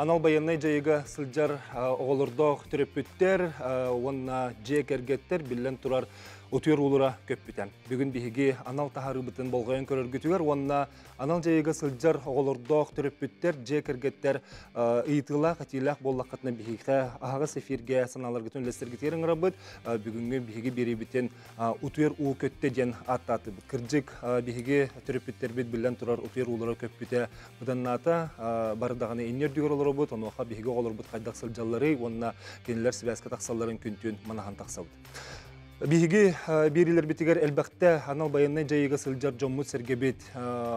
Анал баяннай жайыга сылжар оғылырдоқ түріппіттер, онна жек әргеттер білен тұрар утуер улура көппітен. Бүгін бігіге анал тахары бұтын болғайын көріргітігер, онна анал жайыга сылжар оғылырдоқ түріппіттер, жек әргеттер ұйтыла қатилақ боллаққатына бігігі ағас эфирге саналарғытын лестергетерін ғырабыд. Бүгінгі бігіге бері бітен утуер ул көтті ден аттаты бұд. Кірджік бігіге түріппіттер бет білен тұрар утуер улура көппіте бұдан ната бардағаны енер дүйгір олар бұд. Оныға бігіге олар бұд қайдақ сылжалары, онна кенілер сібәскі тақсаларын күнтін манахан тақсауды. Биһиги берилер битигер элбәктә анал баяннай жайыга сылжар жоммут сергебет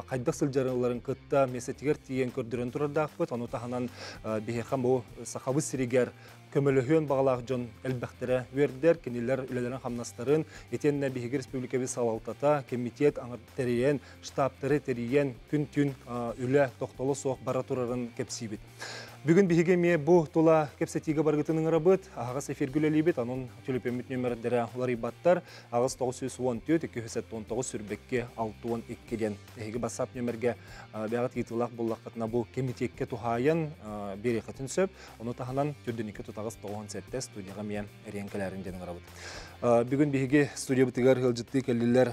кайдак сылжарларын кытта месетигер тиен көрдүрөн турардакпыт аны таханан бихехам бу сахабы сиригер көмөлөһөн багалак жон элбәктере вердер кенилер үлелерин хамнастарын этенне биһиги республикабыз салалтата комитет аңыр териен штабтары териен күн-түн үле токтолу соқ бара турарын кепсибит. Бүгін бігеге ме бұл тұла кепсетиге барғытының ғырабыт, ағыз эфиргілелейбет, анын төліпемет нөмірдері олар ибаттар, ағыз 914-219 сүрбекке 612-ден. Әйгі басап нөмірге бәғат етілақ боллаққатына бұл кемитекке тұхайын бері қатын сөп, оны тағынан түрденекі тұтағыз 97 студияға мен әренкелерін ден ғырабыт. Бүгін бігеге студия бұтығар ғылжытты кәлілер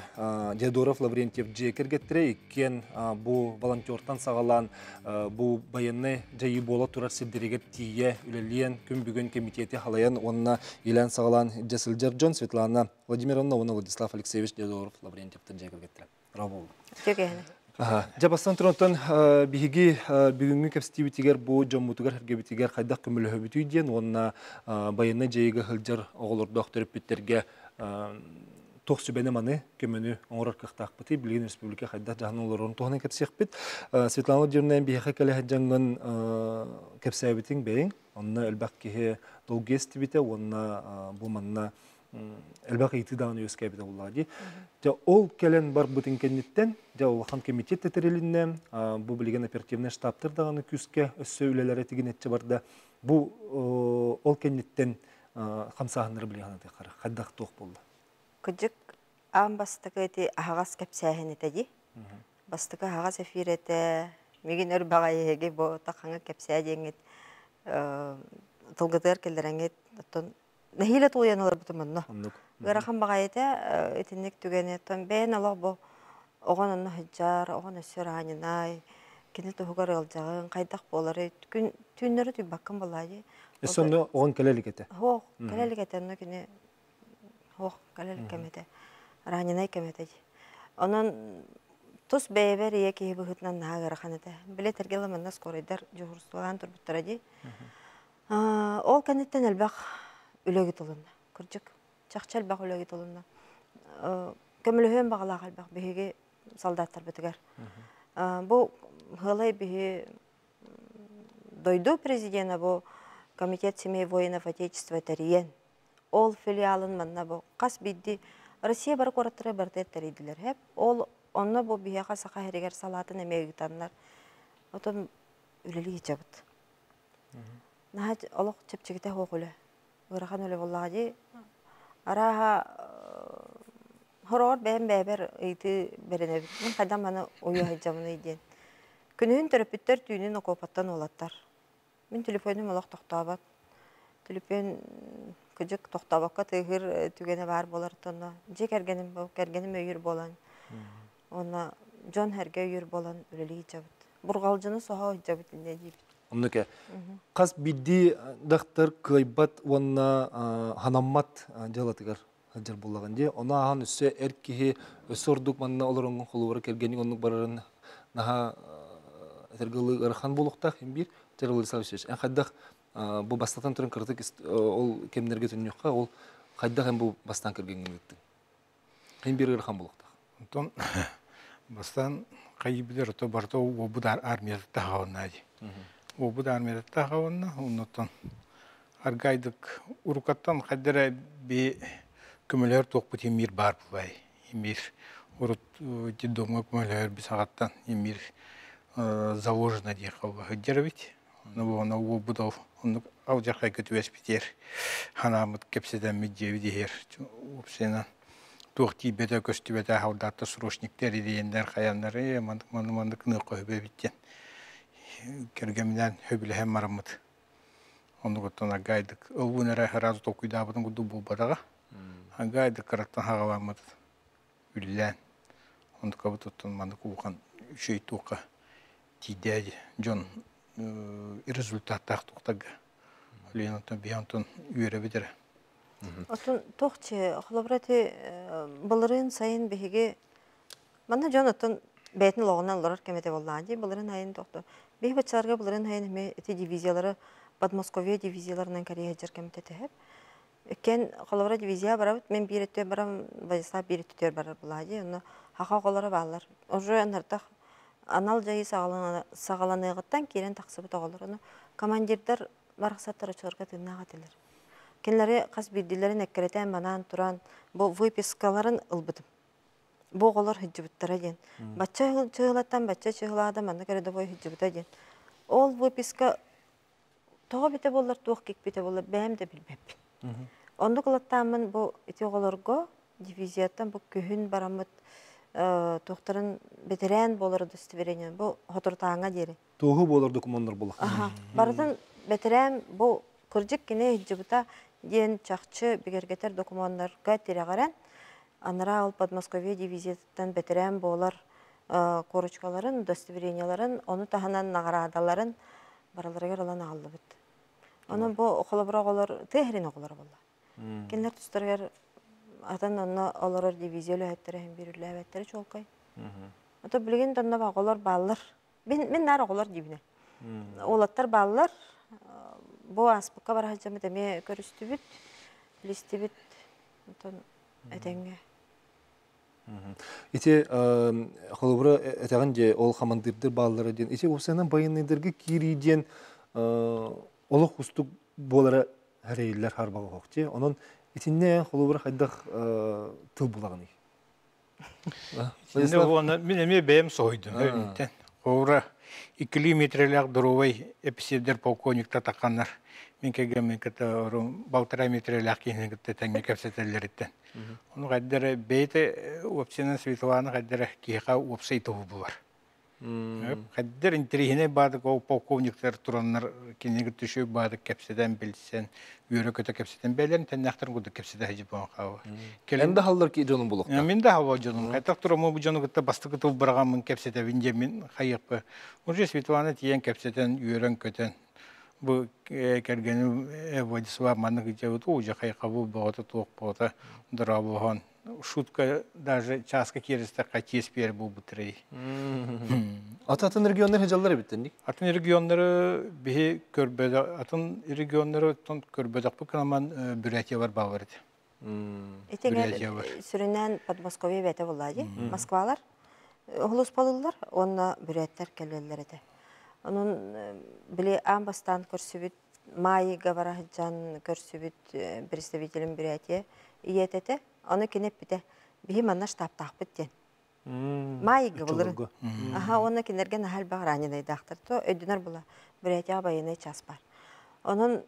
Дедоров Лаврентьев жекергеттірі, еккен бұл волонтертан сағалан бұл баянны жайы бола тұрар сілдерегер тие үлелейен күн бүгін комитеті халаян онына елен сағалан Джесілджер Джон Светлана Владимировна, оны Владислав Алексеевич Дедоров Лаврентьевтен жекергеттірі. Рабол. Жекені. Жабастан тұрантан бігігі бүгінгі кәпстебетігер бұл жоммутығар әргебетігер қайдақ көмілі өбітүйден, онына баянны жайыға ғылжар оғылырдақ түріппеттерге тоқ сүбәне маны көміні оңырар қықтақ бұты, білген республика қайдақ жағын оларын тоғынан кәпсек біт. Светлана Владимировна бігіға кәлі әджаңын кәпсәбетің бәйін, онына әлбәқ кеге долгес тібеті, онына бұл манына әлбәқ еті дағын өз кәбеті олады. Ол кәлін бар бұтын кәнеттен, олған комитет тәтірелінен, бұл білген оперативный штабтыр дағаны күске өссі үлелері теген әтчі барды. Бұл ол кәнеттен қамсағыныр білген қара, қайдақ тоқ болды. Күджік ағын бастығы әті ағас кәпсәхін етеді. Бастығы ағас эфир әті, меген өр баға еге бұл тақаңа кәпсә деңет, тұлғытығар келдерәңет, нәхилі тұлыян олар бұтымын. Ғарақан баға еті, етінек түгені, бәйін алақ бұл оған оны хыджар, оған өсір анинай, кені тұғығар ғалжағын, қайдақ болары, түннері түй баққын болады. Сонда оған кәлелік еті? Оқ, кәлелік еті, Оқ, кәлелік кәметі, ранинай кәметі. Онын тұс бәйбәр ие кейі бұғытынан наға ғарақан еті. Біле тәргелі мұнда скорайдар жоғырсылған тұрбыттыр әді. Ол кәнеттен әлбәқ үлөгі тұлында. Күрчік, чақча әлбәқ үлөгі тұлында. Көміліген бағалақ әлбәқ бігеге солдаттар бітігер. Бұл ғылай бігі дойду президента бұл Комитет семей воинов Отечества тәриен. Ол филиалын манна бұл қас бидді Россия бар қораттыры барды әттәрейділер. Хәп, ол онына бұл бияға сақа әрегер салатын әмегітанлар. Отын үлілі етчабыд. Нағад олық чепчігіте хоқ үлі. Ғырақан үлі боллаға де. Араға хорор бәйін бәйбәр үйті бәрін әбіт. Мен қайдан маны ойы хайджамыны еден. Күнігін түріпіттер түйінін оқопаттан олаттар. Мен телефоным олақ тоқтабат. Телефон күжік тоқтабаққа тығыр түгені бар болар тұнна. Жек әргенім өйір болан. Оны жон әрге өйір болан үлілі жабыт. Бұрғалжыны соға жабытінде дейбіт. Онныке, қас бидді дақтар көйбат онына ханаммат жалатығар жар болағын де. Оны аған үсі әркеге өсі ордық манына оларыңын қолуары кергенің онның барарын наға әтергілі ұрхан болуқтақ ембір жарылы сәвішеш. Ән қайдақ бұл бастақтан тұрын кірдік ол кемдерге түннеққа, ол қайдақ ән бұл бастан кіргенген өттің. Ембір ұрхан болуқтақ. Онтон бастан қайыбылер ұты барда обуд армияда тағауына де. Обуд армияда тағауына, оннотон аргайдық ұрықаттан қайдара бе көмелер тоқпыт емір бар бұлай. Емір ұрыт дедомға көмелер бі сағаттан емір заложено де қауға хүддербет. Оны обудау, оны ау жақай көтіп әспетер. Ханамыт кепседен меджеви дегер. Опсенан тоқти беті көсті беті хаудатты срочниктер едендер қаянлары, мандық нұқы өбе біттен. кергеминен хөбүлэһэн мараммыт. Onu gottona gaydık. Övünere razı tokuyda abudun gudu bu badaga. Gaydık karatan hagavarmadı. Üllen. Onu kabı tuttun manı kuğan şey tuqa. Tidedi. John rezultat taqtuqtaga. Leonton biyantun üyerebilir. Otun toqçı xolobrati bulurun sayın bihigi mana Jonathan beytin loğundan olar kemete bolladı. Bulurun hayın toqtu. Bih bachlarga bulurun hayın me eti diviziyaları Подмосковье дивизияларынан Корея жеркемте тәһәп. Кен холовра дивизия барабыт, мен биретте барам, Владислав биретте барар булади. Оны хака колары баллар. Уже анартах анал жайы сагаланыгыттан кирен таксыбыт оголор. Оны командирдер бараксаттар чыгарга тыйнага телер. Кенләре каз биддиләрен әккәретән манан туран бу выпискаларын ылбытым. Бу оголор хиҗибиттәре дигән. Бачча чыгылаттан бачча чыгылады, манда керде хиҗибитә дигән. Ол выписка Тоға бите болар, тоқ кек бите болар, бәйім де білбәп. Онды қылаттамын бұл етеғоларға дивизияттан бұл көхін барамыд тоқтарын бетерән болар удостоверение. Бұл хотыртаңа дері. Тоғы болар документтар болақ. Барыдан бетерән бұл кыржық кене хиджибыта ден чақчы бігергетер документтарға тереғаран. Анара ол Подмосковье дивизияттан бетерән болар корочкаларын, удостоверенияларын, оны таханан нағарадаларын бараларыгар алан алды бит. Onun bu okulabıralar tehrin okullar valla. Kendiler tüstürger atan onu alırır diviziyeli hətləri hem birürlü hətləri çolkay. Ata bilgin tanına bağlar bağlar. Ben nar okullar dibine. Olatlar bağlar. Bu aspıkka var hacamı demeye görüstü bit, listi bit. Atan etenge. İte okulabıra etağınca ol xamandırdır bağları diyen. İte o senen bayınlıdırgı kiriyden Олық ұстық болары әрейлер харбаға қоқты. Onun itinde холубыр хайдақ тыл бұлағыны. Мен әме бәйім сойдым. Оғыра 2 километрлер дұровай эписевдер полковникта таққанлар. Мен кәген мен кәті 1,5 метрлер кейінен кәті тәңе кәпсетелер еттен. Оны қайдары бәйті өпсенен Светлана қайдары кейқа өпсей тұғы бұлар. Қаддер интерегіне бадық ол полковниктер тұранлар кенегір түші бадық кәпседен білсен, үйері көті кәпседен бәлерін тәннақтарын көді кәпседе хәжі болған қауы. Әнді халдар ки жоның болуқта? Мен де хава жоның. Қайтақ тұрамы бұл жоны күтті басты күті бұраған мұн кәпседе винде мен қайықпы. Уже Светлана тиен кәпседен үйерін көтен. Бұл кәргені Владислав маны күте өті ұжы қайыққа бұл бұғаты туық бұғаты дұра болған. Шутка даже часка керісті қатес бері бұл бұтырай. Атын регионлар хәжаллары біттен, дек? Атын регионлары бейі көрбеді. Атын регионлары көрбедік бұл кінаман бүрәтия бар бағыр еді. Етегер сүрінен Подмосковье бәті болады. Москвалар, ұғылыс болылар, онына бүрәттер кәлелер еді. Onun bile ambastan körsübüt Mayıga barahcan körsübüt представителем Бурятия иетете. Onu kinep bite. Bihi manna штаб тақпыттен. Mayıga bulur. Aha onu kinergen hal bağranı dağıtır. To ödünür bula. Бурятия bayını ças var. Onun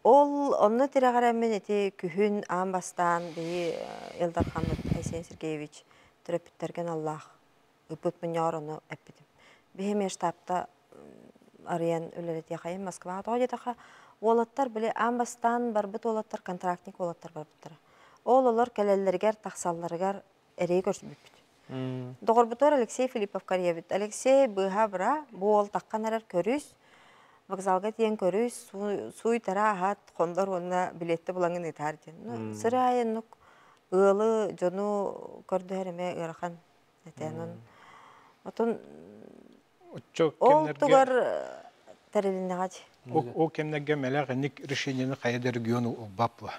onu tiragaremen eti kühün ambastan bihi Eldar Hamid Aysen Sergeyevich türepittergen Allah ıpıt mınyar onu epidim. Бихеме штабта арыян өлелет яхайын Москва тоғыды тақа олаттар біле амбастан барбыт олаттар контрактник олаттар барбыттыр. Олалар кәлелергер тақсалларгар әрей көрсі бүппіт. Доғырбытор Алексей Филиппов кариябіт. Алексей бұға бұра бұл ол таққан әрер көріс, вокзалға тиен көріс, суй тара ағат қондар онына билетті бұлаңын етар ден. Сыры айын ұлы жону көрді әріме ұрақан әтенін. Отын ол тугар тәреліне ғады. О кемнеге мәләғі ник решениені қайда регионы бапла.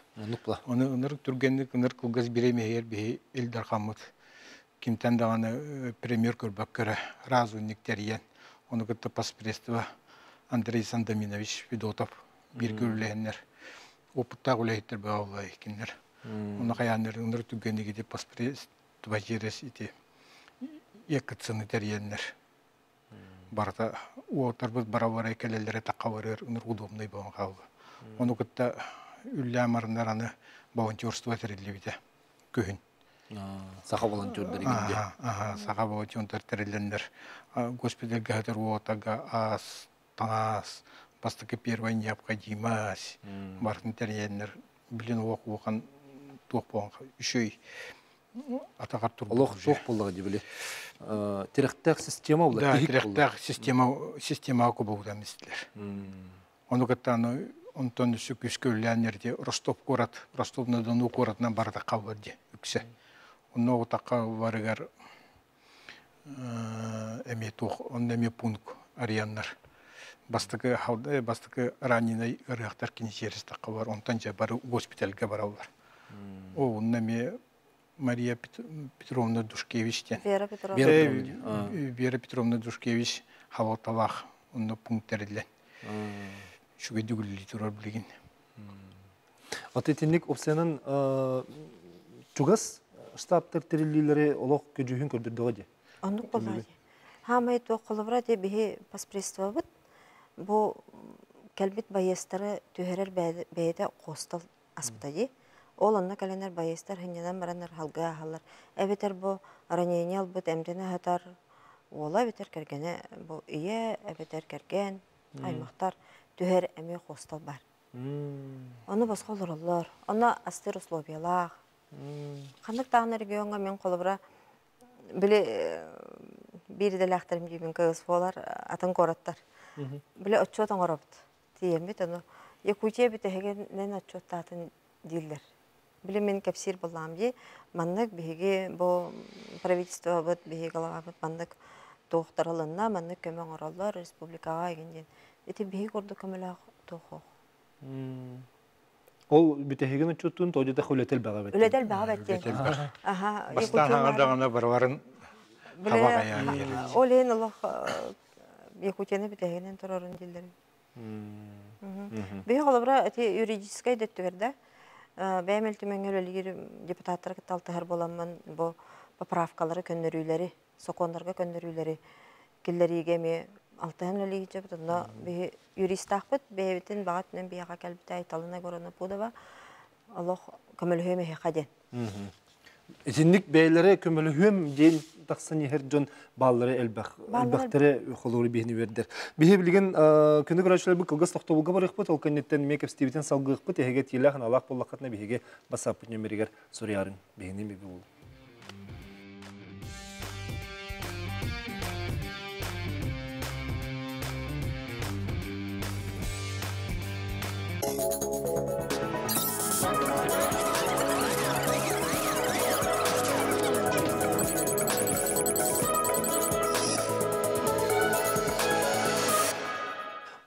Оны ұныр түргенлік ұныр қылғыз біремейер бей Эльдар Хамид. Кемтен дағаны премьер көрбәк көрі разу никтериен. Оны күтті паспредство Андрей Сандаминович Федотов бір көрілейінлер. Опытта құлайыттыр бі аулай екенлер. Оны қаяныр ұныр түргенлік ете паспредство жерес ете. Екі цыны тәриенлер. Барта уотарбыз барабара келелере тақаварыр унур удобный болған қалғы. Оны күтті үлі амарындар аны волонтерство тәрелі біде көхін. Саха волонтердер игинде. Саха волонтер терелендер. Госпиталь гатер уотага ас, таңас, бастыки первая необходимость. Бартын теренер, билен оқан туық болған үшөй атағар тұрды. Олох туқ болдығы де біле. Теректәк система болар. Да, теректәк система көбі мистер. Оны каттаны онтон үсі күскөлләнерде Ростов город, Ростов-на-Дону городынан барда қалварде үксе. Оны отаққа барығар әме туқ, оны әме пунк арияннар. Бастықы раненый ұрықтар кенесерістаққа бар, онтан жа бары госпитальға баралар. Оны әме Мария Петровна Душкевичтен. Вера Петровна Душкевич халаталақ, оны пунктерділен. Шуға дүгілі тұрар білген. Атетінік опсияның чугас штабтар терелілері олық көжігін көрдірдіға де? Онық болады. Хамай туа қолыбыра де бігі паспредство бұд. Бұл кәлбет байестары түйерер бәйді қостал аспыта де. Ол онына кәленер байестар хынянан баранар халға ахалар. Әбетер бұл ранение албыд әмдені хатар. Ола әбетер кәргені бұл үйе, әбетер кәрген, аймақтар түйер әме қостал бар. Оны басқа олар. Оны астыр условиялақ. Қандық тағын регионға мен қолыбыра біле бірді ләқтірім деймін көгіз болар атын қораттар. Біле отчетын қорабыд. Тием бет, оны Якутия біті әгенен отчеттатын дейлдер. Біле мен кәпсир болам де, маннық бігі бұл правительство бұд, бігі қалаға бұд, маннық тоқтарылынна, маннық көмен оралар республикаға егенден. Эти биһи көрдү көмөлөк тохо. Ол бүтәһеген отчеттун тоҗыда хөлетел бага бет. Үлетел бага бет. Аха. Бастан хаңардагына барварын хабага яны. Олен Аллах Якутияны бүтәһенен торарын дилдер. Бе холобра эти юридическое деттүгердә. Бәмел төмәңгәлелер депутаттар кыталтыгар боламын бу поправкалары көннөрүләре, законнарга көннөрүләре килләриге ме Алтын әлі жеп, тұнда юрист ақпыт, бәйбетін бағат мен бияға кәлбіті айталына көріні бұдыва, Аллах көмілі өме хеқаден. Зинник бәйлері көмілі өм дейін тақсын ехер жон баллары әлбәқтері қолуыры бейіні вердер. Бейі білген күні көрәшілер бұл қылғыз тоқтауылға бар ұқпыт, ол көннеттен мекіп стебетен салғы ұқпыт, ехеге тейләғын алақ болақатына бейіге басапыт нөмерігер сұриярын бейіні бейбі бол.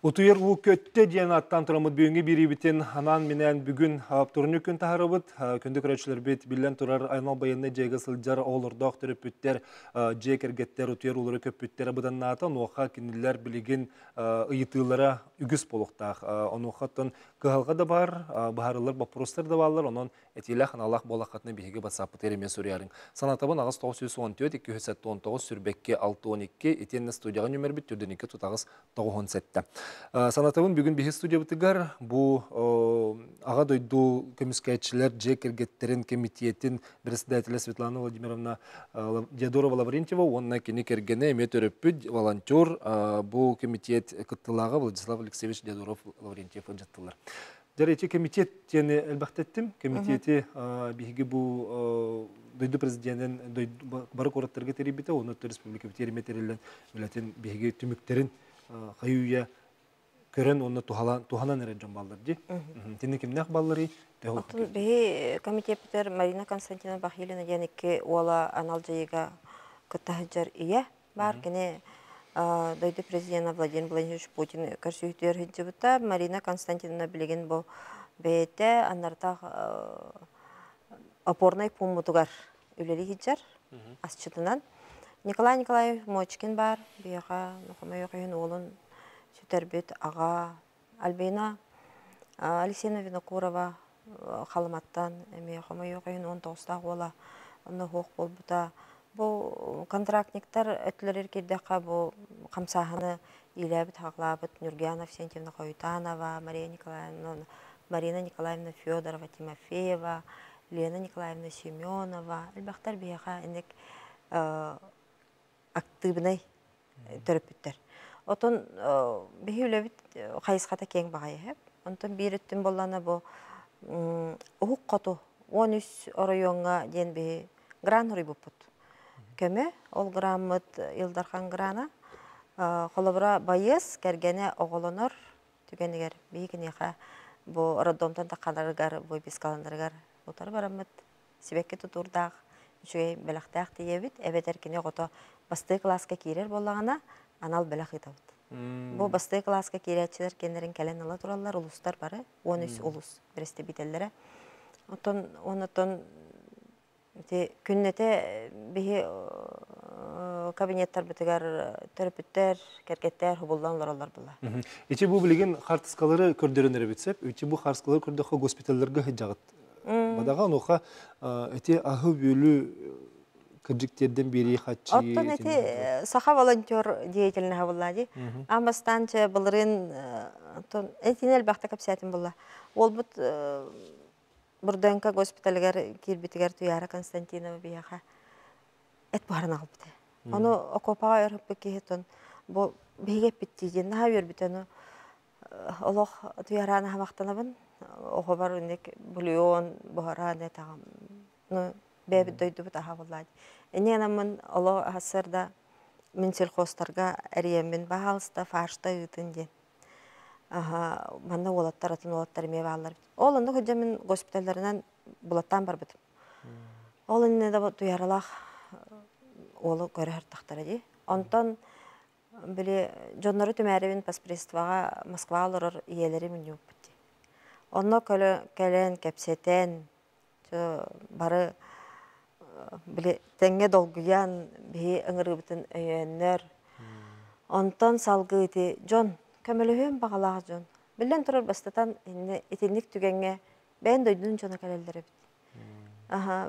Утуер у көтте диен аттан тұрамыд бүйінгі бірі анан менен бүгін аптурны күн тахарыбыт, күнді көрәтшілер бет білен тұрар айнал байынны жайғы сылжар олырдақ түріппіттер, жекергеттер, утуер улары көппіттері бұдан атын, оқа кенілер білеген ұйытылары үгіз болуқтақ. Онуқаттың қығалға да бар, бағарылар бапырыстар да балар, онын әтейләқін Аллах болақатыны бейге басапыт еремен сөріярың. Санатабын ағыз 914-219 сүрбекке 612 етенні студияға нөмір біт түрден 2 тұтағыз 917. Санатабын бүгін бейге студия бұтығар, бұл аға дойду көміскәйтшілер жекергеттерін комитетін председателі Светлана Владимировна Дядорова Лаврентьева, онына кені кергені әмет өріппід волонтер бұл комитет күттілаға Владислав Алексеевич Дядоров Лаврентьев жаттылар. Дәрәйте комитет тені әлбәқтеттім. Комитеті бейге бұл дойду президентін бары қораттарға теребеті, оны республика бетереме терелен білетін бейге түміктерін қайуя көрін, оны туханан әрен жан балдар де. Тені кімнәқ баллары? Бейге комитет бітер Марина Константина Бахилина денекке ола анал жайыға күттахыджар ие бар. Кені дойды президент Владимир Владимирович Путин көрсүйіктер хиджібіта Марина Константиновна білеген бұл бейті аннартақ опорный пумутугар үлелі хиджар асчытынан. Николай Николаев Мочкин бар, бейға нұқымай өқиын олын сүтербет аға Альбина Алексеевна Винокурова қалыматтан әме өқымай өқиын 19-тақ ола оны хоқ бол бұта. Бұл контрактниктар өтлерер кердеқа бұл қамсағыны иләбіт хақлабыт Нургиана Всентьевна Қойтанова, Марина Николаевна Федорова, Тимофеева, Лена Николаевна Семенова, әлбәқтар бияға инек активнай төрөпүттер. Отон бихи үлебит қайысқата кең бағайы. Онтон биреттен боллана бу уһук коту 13 оройонга ден бихи гран урый буппут. Көмө ол граммыт Илдархан грана холобра байыз кергене оголонор түгенегер бигинеха бу роддомтан таккаларыгар бу бискаландарыгар отар барамыт сибекке тутурдаг үчөй белактак диебит эбетеркине гото басты класска кирер боллагана анал белак итабыт. Бу басты класска киречилер кенерин келен ала тураллар улустар бары 13 улус престибителлере. Онотон күннете бихи кабинеттар битигер терапевттер, керкеттер хубулдан лоралар була. Ичи бу билген хартыскалары көрдөрөнөр битсеп, ичи бу хартыскалары көрдөхө госпитальлерге хыжагыт. Бадага оноха эти ахы бөлү кыржыктерден бери хатчы. Оттон эти саха волонтер деятельный хаваллади. Амастанча булрын этинел бахта капсятин була. Ол бут Бурданка госпитальгар кирбитигер туяра Константинова бияха. Эт барына албыты. Оны окопага өрөп кехетон бу бегеп биттиген нахавер битену олох туяраны хамактанабын. Ого бар үндек бульон бохараны тагам. Ну бебит дойду бит ахаваллади. Эненамын оло хасырда мен сельхозтарга әриеммен баалыста фаршта ытын ден. Манна олаттар атын олаттар мебалар. Ол онда хөҗә мен госпитальләреннән булаттан бар бит. Ол инде дә туяралах олы көрәр тахтара ди. Онтан биле жоннары төмәребин паспортствага Москва алыр иеләре мен юк бит. Онно кәлән кәпсәтән бары биле тәңгә долгыян бе ыңгыры битен өйәннәр. Онтан салгы ити жон көмөлөһөн багалага жон. Билен турар бастатан этинник түгәнгә бән дойдун жона кәләләре бит.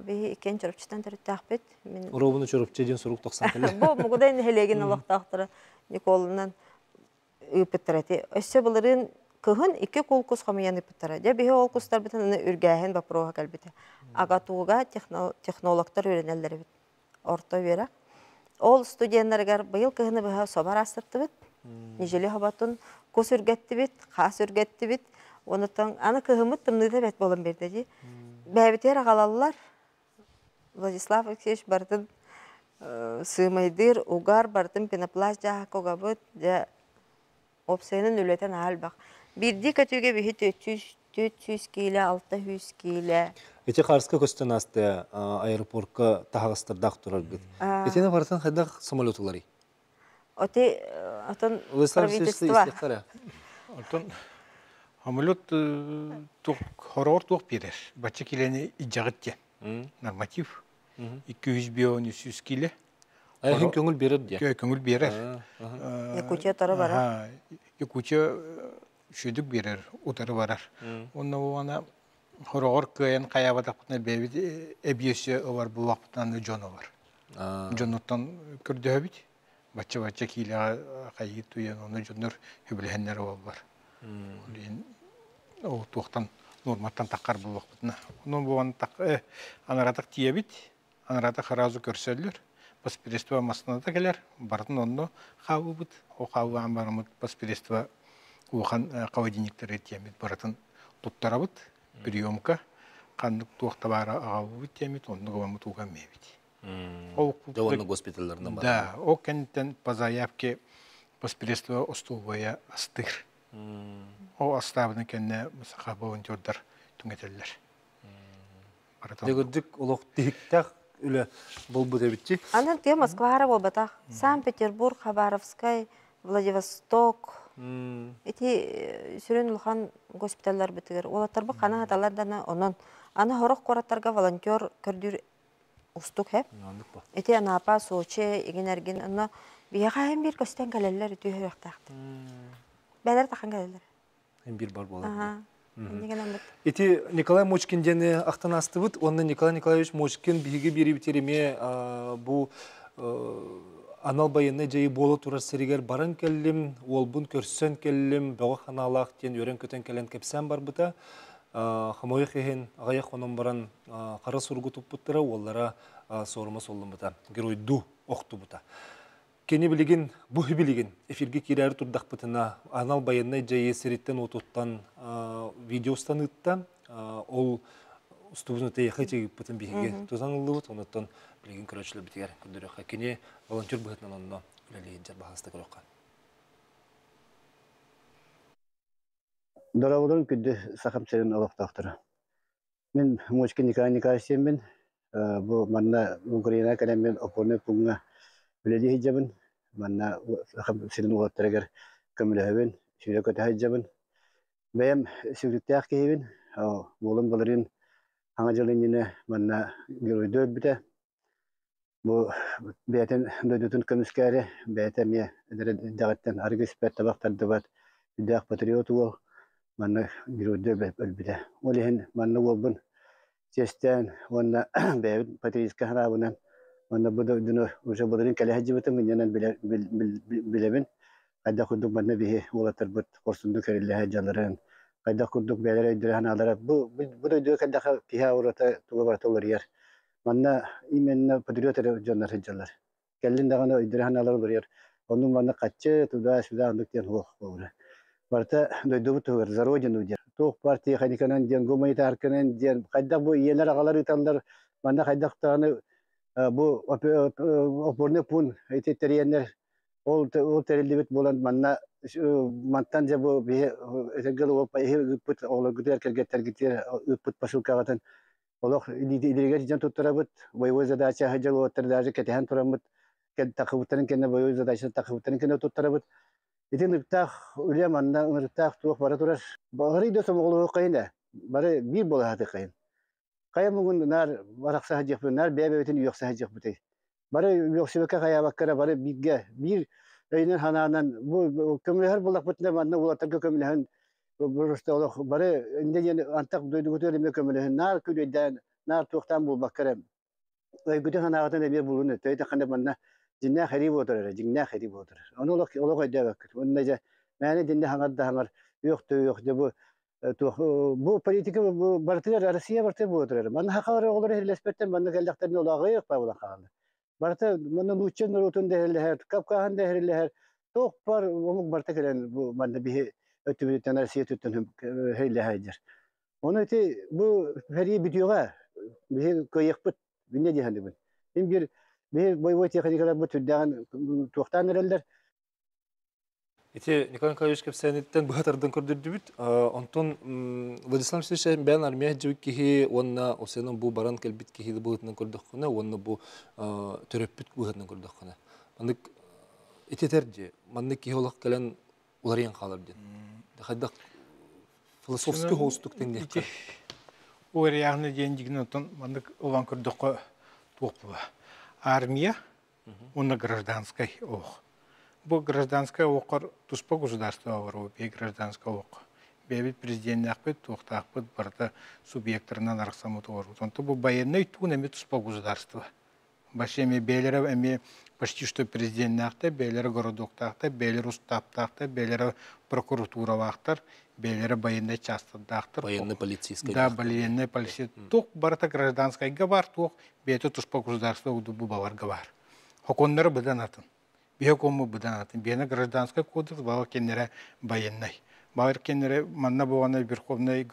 Би икен чорыпчыдан төрөттәк бит. Мен Робуны чорыпчы ден сорук 90 келе. Бу мугудан хелеген Аллаһтахтара Николынан үпетрәти. Өссе булырын кыһын ике колкус хамыяны петара. Дә бе ол кустар битен үргәһен бапрога калбите. Агатуга технологтар өйрәнәләр бит. Орта бера. Ол студентларга быел кыһыны бу собар астырты бит. Нижели хабатын кус үргәтте бит, хас үргәтте бит. Онытан аны кыһымыт тымныда бит болын берде ди. Бәбитер агалаллар Владислав Алексеевич бардын сымайдыр, угар бардын пенопласт жаһа когабыт да опсенин үлетен албак. Бирди көтүгө бихи 400 киле, 600 киле. Эти Карска көстөн асты аэропортка тагыстырдак турар бит. Этене барсан хайдак самолетлары. Оте атон правительство. Отон самолет хорор тук берер. Бачы килени ижагытте. Норматив 200 бион 300 киле. Айхин көңүл берер ди. Көңүл берер. Якутия тары бара. Якутия шүдүк берер, утары барар. Онна хорор кыян каябатакны бебит эбиесе бар бу вакыттан жоно бар. Жоноттан көрдө бит. Бача киле кайы туян оны жонор хөбүлһеннер бар. Ол туқтан норматтан таққар бұл вақытына. Оның бұған анаратақ тиебит, анаратақ разу көрселер, паспирестіва масынада келер, бардың оны қауы бұд, о қауы амбарымыд паспирестіва уған қауадинектері тиемет, бардың тұттара бұд, приемка, қандық туақта бары ағауы бұд тиемет, оны ғавамы туған мебет. Жауанны госпитальларынан бар. Да, о кәнттен по заявке паспирестіва остуывая астыр. О астабыны кенне мусаха волонтердар түңетеллер. Дегөрдик улук тиктак үле болбу дебитчи. Анан те Москвара болбатах. Санкт-Петербург, Хабаровск, Владивосток. Эти сүрен улхан госпитальлар битигер. Олаттар бу кана хаталардан онон аны хорок кораттарга волонтер көрдүр устук хеп. Эти Анапа, Сочи, Игенерген аны бияга hem bir көстен келелер түһөк тахты. Бәлер тахан келелер. Hem bir бар болар. Негенен Эти Николай Мочкин дене ақтан асты бут, онны Николай Николаевич Мочкин биги бери битереме бу анал байыны жайы болы турар серигер барын келлим, ол бун көрсөн келлим, бөгі ханалақ тен өрен көтен келен кепсен бар бұта. Хамой хehen ағаяқ онын баран қара сұрғы тұппыттыра, олара сорыма солым бұта, геройду оқты бұта. Кені білеген, бұхы білеген, эфирге керәрі тұрдақ бұтына анал баяннай жайы сереттен отуттан видеостан ұтта, ол ұстуызыны тәйіқай тегіп бұтын бейге тұзан ұлы бұт, оныттан білеген көрәшілі бітігер күндіріққа. Кені волонтер бұғытынан онына үләлеген жар бағасты көріққа. Доравудun күдді сақым сәрін олықтақтыры. Мен Мочки Николай Сембен, бұл манна Украина кәлеммен опорны пұңға біледі хеджабын, манна сақым сәрін олықтырығыр көміліғабын, шүйрек өті хеджабын. Бәйім сүйріктәқ кейбін, болым болырын аңа жылынені манна геройды өбіті. Бұл бәйтін дөйдітін көміскәрі, бәйтін ме дағыттан арғы спәт табақтарды бат, үдәқ патриот ол. Манна геройды өлбіді. Ол ехін манна олбын сестен, онна бәйбіт патрийска харабынан, манна бұды үдіні уже бұдырын кәлі хаджи бұтын гүненен білебін. Қайда құрдық манна бейі олатыр бұд қорсынды кәрілі хаджаларын. Қайда құрдық бәйлері өйдірі ханалары. Бұды өйдігі қайдаға киха ората туға барта олар ер. Манна именна патриотары жонар хаджалар. Кәлін дағаны өйдірі ханалар олар ер. Оның манна қатчы туда сюда андықтен оқ олар. Барта дойдубут тугар зародин удер. Тух партия ханиканан ден гуманитар канан ден кайда бу иелер агалар итандар манда кайдактаны бу опорны пун эйтериенер ол терилдибит болан манна мантан же бу этегел ол пайы пут олар гүдер кергеттер гитер пут пашылкагатан олох идирге жан туттарабыт боевой задача хаджал оттар даже кетен турамыт кет такыбыттарын кенне боевой задача такыбыттарын кенне туттарабыт. Итин ыртах үлем анна ыртах туох бара турар. Багыры да сомоглуу кайна. Бары бир бола хаты кайын. Кая мугун нар баракса хаҗык бу нар бәбәтен юкса хаҗык бу. Бары юксыбека кая баккара бары бирге бир өйнен хананан бу көмләр булак бутна манна улатырга көмләһен бурышта олох бары инде антак дойду көтөрүмө көмләһен нар күлөдән нар туктан бул баккара. Ой гүдө ханагатан бер булуны тойда ханда манна Jinna xarib oturur, jinna xarib oturur. Onu olaq ayda bakır. Onunca məni dinle hangar da hangar yoxdu bu bu politika bu partiler Rusya partisi bu oturur. Bana haqar olur herlespetten bana geldiklerini olağı yok pa bulan xalı. Barta bana nuçun rotun derler, kapkahan derler. Toq par onun barta gelen bu bana bir ötübüten Rusya tutun hele hayır. Onu eti bu heri bitiyoga bir koyakput binne dihandı bu. Bir boy texnikalar bu türden tuğtan nerelder. İti Nikolay Nikolaevich Kepsenitten bu hatardan kördürdübüt. Onton Vladisław Sişen ben armiya jüvik ki onna o senin bu baran kelbit ki bu hatdan kördüküne onna bu törepüt bu hatdan kördüküne. Mandık iti tercih. Mandık ki olaq gelen ularyan qalır den. Hadak filosofski hostuk tende. O reyahını gendigin onton mandık olan kördükü tuğbu. Армия, она гражданская ох. Бу гражданская окор туспа государство авару, бе гражданская ок. Бе президент акпет, тохтакпет, барта субъекторна нарксамут авару. То бу военный тунами туспа государство. Башеме белера, эми почти что президент нахте, белера городок тахте, белера устав тахте, белера прокуратура вахтар, белера военная часть дахтар. Военная полицейская. Да, военная полиция. Тох барта гражданская гавар, тох бето туспа государство удубу бавар гавар. Хоконнары быданатын. Бехокому быданатын. Бена гражданская кодекс, бава кеннере военный. Бавар кеннере манна бавана верховный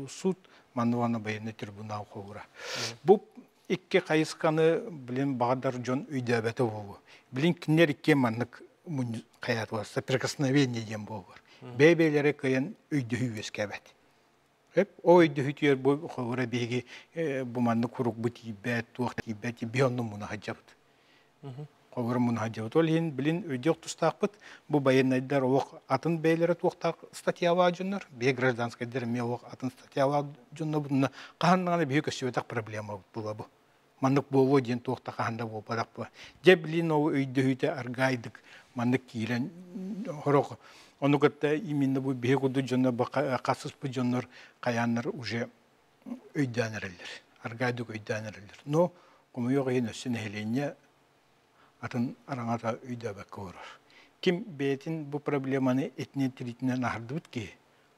суд, манна бавана военный трибунал хогура. Бу икке кайысканы билен багдар жон үйдөбөтө болу. Билен кинер икке маннык каят бар, соприкосновение дем болу. Бебелері кайын үйді үйескебет. О үйді үйтер бұл қоғыра беге бұманны құруқ бұт ебет, туақ ебет, бионны мұны хаджабыт. Қоғыра мұны хаджабыт. Ол ең білін үйдек тұстақ бұт, бұл байынайдар оқ атын бейлері туақтақ статьява жүнір, бе гражданскайдар ме оқ атын статьява жүнір бұнына қағаннағаны бе көсебетақ проблема бұла бұл. Маннык болу ден туақтақ қағанда бұл падақ бұл. Де білін о үйді үйті аргайдық, маннык кейлен қороқ. Onu katta iminde bu behekudu jonlar kasıs bu jonlar kayanlar уже öйдәнерләр. Аргайдык öйдәнерләр. Но кому yok yine sünehlenye atın arangata öйдә bak olur. Kim betin bu problemanı etnetritine nahardıbıt ki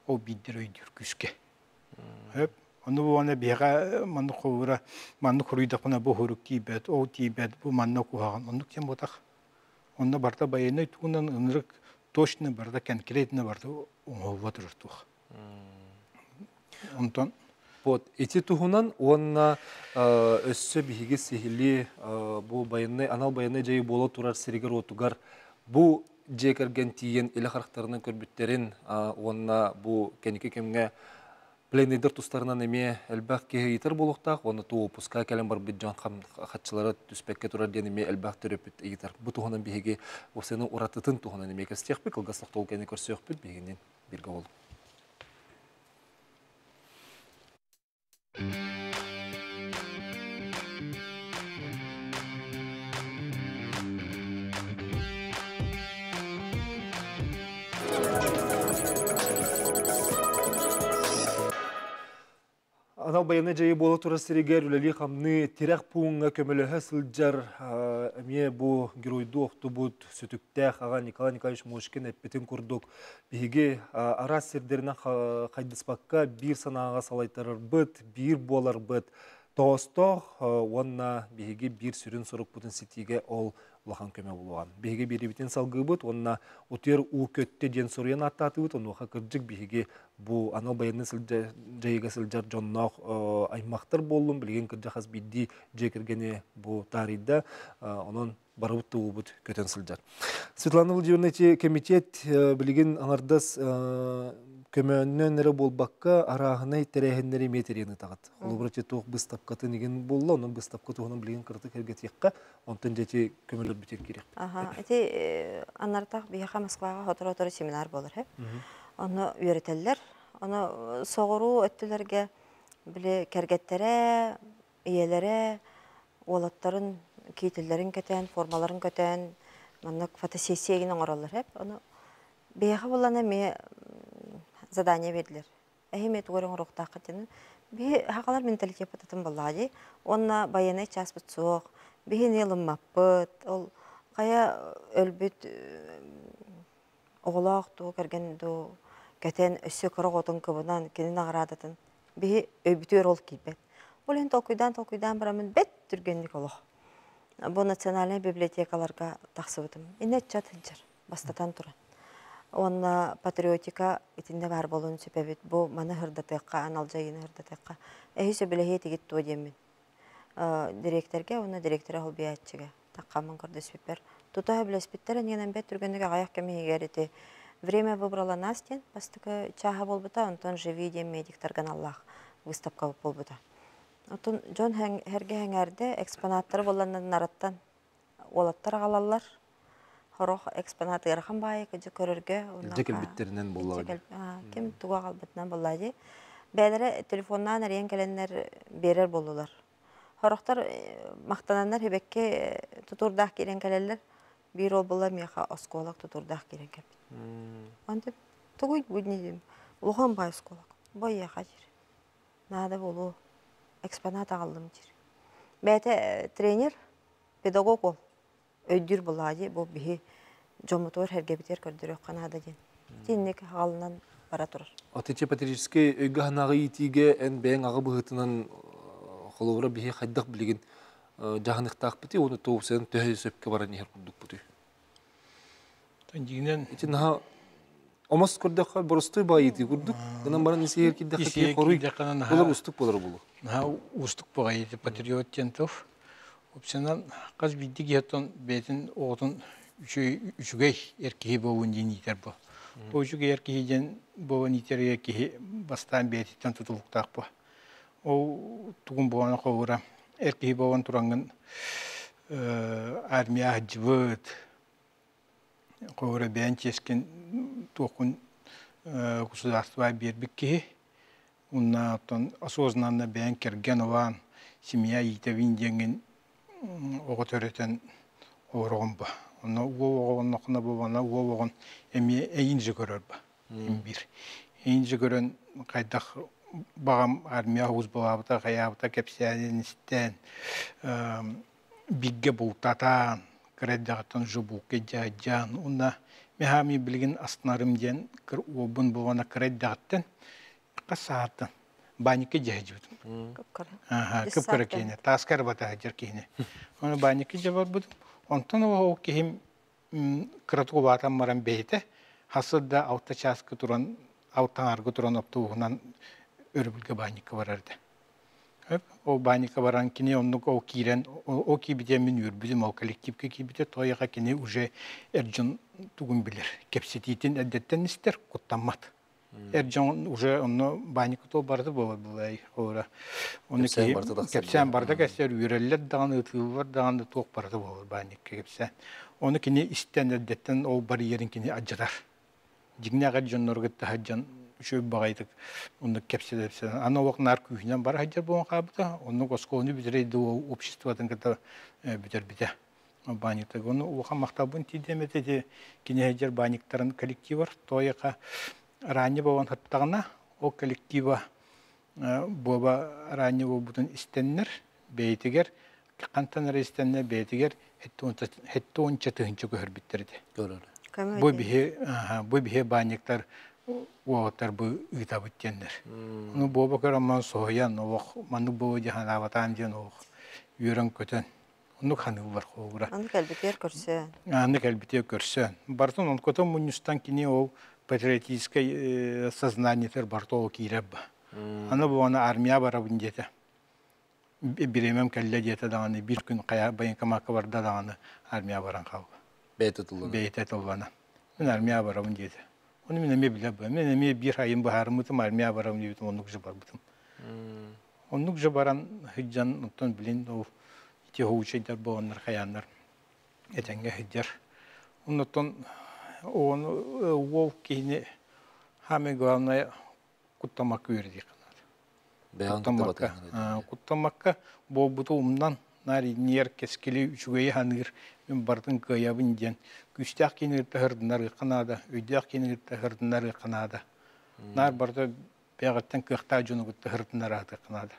o bidir öйдür küske. Hep onu bu ona biha manı kovura manı kuruyda kuna bu huruk tibet o tibet bu manı kuhan onu kim botak. Onda barta bayını tuğundan ınırık toşne barda konkretne barda onu vatırır tuğ. Ondan Вот, эти туһунан уонна өссө биһиги сихили бу байынны анал байынны жайы боло турар сиригер отугар бу жекерген тиен иле характарынан көрбүттерин уонна бу кеники кемге пленидер тустарынан эме элбах кейтер болуктак оны туу пуска келен бар бит жан хатчылары түспекке турар ден эме элбах төрөпүт ыйтар бу туһунан биһиги осыны уратытын туһунан эме кестехпи кылгаслык толкени көрсөкпүт бигинен бирге болду. Анал баяны жайы болы турар сиригер үлели қамны тирек пуңға көмілігі сылджар әме бұ геройду оқты бұд сөтіктәқ аға Николай Николаевич Мошкин әппетін күрдік. Беге арас сирдеріне қайдыспаққа бір санаға салайтарыр бұд, бір болар бұд. Тоғыстоқ, онна беге бір сүрін сұрық бұдын сетеге ол лахан көмі болуған. Беге бері бітен салғы бұд, онна ұтер у көтті ден сұрыян аттаты бұд, оны оға кірджік беге бұ анал баяны жайыға сылжар жоннақ аймақтар болуын, білген кірджақаз бидді жекіргені бұ тарихда, оның барыбытты ұбыт көтен сылжар. Светлана Владимировна, комитет білген аңардас көмөннөн эре болбакка арагынай терехеннери метерени тагат. Улубрачы тоқ быстапкаты неген болла, onun быстапкаты onun билген кырты кергетекка, онтон жети көмөлөр битер керек. Эти анартак бияха Москвага хотор семинар болор хеп. Оны үйрөтелер. Оны согуру өттүлөргө биле кергеттере, иелере, олаттарын, кейтелерин кетен, формаларын кетен, маннык фотосессиягин оңоролор хеп. Оны бияха боллана ме задание вердилер. Эхимет уорун рухтак кытын. Би хакалар менталитет пататын боллади. Онна баяны час бутсук. Би нелмаппыт. Ол кая өлбүт оголак ту керген ду кетен өссө короготун кыбынан кенин агырадатын. Би өбүтөр ол кийбет. Ол эн толкуйдан барамын бет түргенник олох. Бу национальный библиотекаларга таксыбытым. Инет чатынчар бастатан туран. Онна патриотика итинде бар болуун сөпебит. Бу маны хырдатыкка, анал жайыны хырдатыкка. Эхисе билеги тигит туу демин. Директорге, онна директора холбиятчыга. Таккамын көрдөспепер. Тута билеспиттер, эненен бет түргендеге аяк кемигерити. Время выбрала нас ден, бастыкы чаха болбута, онтон живи дем медикторган Аллах выставка болбута. Онтон жон херге хеңерде экспонаттары боландан нараттан олаттар алалар. Хорох экспонаты ярхан бай кыжы көрөргө. Жекел биттеринен боллагы. Ким туга калбытынан боллагы. Бәдере телефоннан арыян келеннер берер болулар. Хорохтар мактананнар хебекке тутурдах кирен келелер. Bir ol bolla меха осколак тутурдах кирен кеп. Антеп тугуй буднидим. Улхан бай осколак. Бая хажир. Надо болу экспонат алдым жир. Бәте тренер, педагог ол. Өйдүр булады, бу бихи жомотор херге битер көрдүрөк канада ден. Тинник халынан бара турар. Атече патрический өйгәнагы итиге эн бәң агы быгытынан холовра бихи хайдак билеген жаһанныктак бити, оны тоусен төһөсөпкө бара нехер курдук бути. Тандигинен Ити наха омос көрдөк боростой байыты курдук. Гынан бара несер кидде хакы коруй. Булар устук болар булу. наха устук багайты патриот тентов. Опсенан каз биддик ятон бетин оотун үчүгей эркеги боун динитер бу. Бу үчүгей эркегиден боун итерге ки бастан бетиттен тутулуктак бу. О тугун боуна кобура эркеги боун туранган армия жыбыт кобура бен ческен токун государство бербикки уннан осознанно бен керген ован семья итевин деген оғы төретін оғырғын ба. Оны оғығын оқына болғана оғығын әме әйін жүгірір ба. Әйін жүгірін қайдақ бағам армия ұз болабыта, қаябыта кәпсәден істен, бігге бұлтатан, кірәддіғаттан жұбуқе жан. Онда мәхами білген астынарым ден обын болғана кірәддіғаттан қасаатын. баники жайжыбытым. Кыпкыры. Кыпкыры кейіне, таскар бата жер кейіне. Оны баники жабар бұдым. Онтан о кейім кыратуғы батан маран бейті, хасыда аута часкы туран, ауттан арғы туран оптуғынан өрбілге баники барарды. О баника баран кини оннук о кирен, о кибите мен үрбүдүм, о коллективке кибите тояға кини уже эрджон тугун билер. Кепсетитин әдеттен істер, куттаммат. Эрджон уже онну баника то барды болай, ора. Кепсен барды кәсер үреллер дағаны, ытылылар дағаны тоқ барды болар баника кепсен. Оны кини истен әдеттен ол барьерин кини аджадар. Жигнеға жонноргытты хаджан шөп бағайдық, оны кепседепсе. Ана оқ күйінен бар хаджар болған қабыда, оны қосқоны бізірейді ол обществодан кіті бітер-біте. Баниктар. Оны оға мақтабын тейдемеді, кене хаджар баниктарын коллективар, тойыға раны болған хаттағына, ол коллектива боба раны болбудын істеннер, бейтігер, қантанар істеннер, бейтігер, хетті онча тұхынчы көхір біттерді. Бұл біге баниктар оғыттар бұл ұйта бүттендер. Оны боба көраман соғыян, маны бұл жаған аватан ден оғы, үйрен көтен. Оны қанығы бар қоғыра. Аны кәлбетер көрсен. Аны кәлбетер көрсен. Бартын, он көтен мұныстан кені ол патриотическое сознание барто ол кейреп ба. Аны бұл аны армия барабын деді. Біремем кәлі деді дағаны, бір күн байынкамақы барда дағаны армия баран қауы. Бейті тұлғаны. Мен армия барабын деді. Onu mineme bile bu. Mineme bir ayın baharımıtım armaya varam diyetim onluk jabar bıtım. Onluk jabaran hıccan ondan bilin o iti hoğuşaylar bu onlar kayanlar. Etenge hıccar. Ondan onu o kini hame gavnaya kutlamak verdi kanadı. Kutlamakka bu butu umdan nari niyer keskili üçügeyi hanır. Ben bardın kıyabın diyen. Güçtək kenirdə hırdınlar qanada, öydək kenirdə hırdınlar qanada. Nar barda bəğətdən qıqta jonu gutda hırdınlar adı qanada.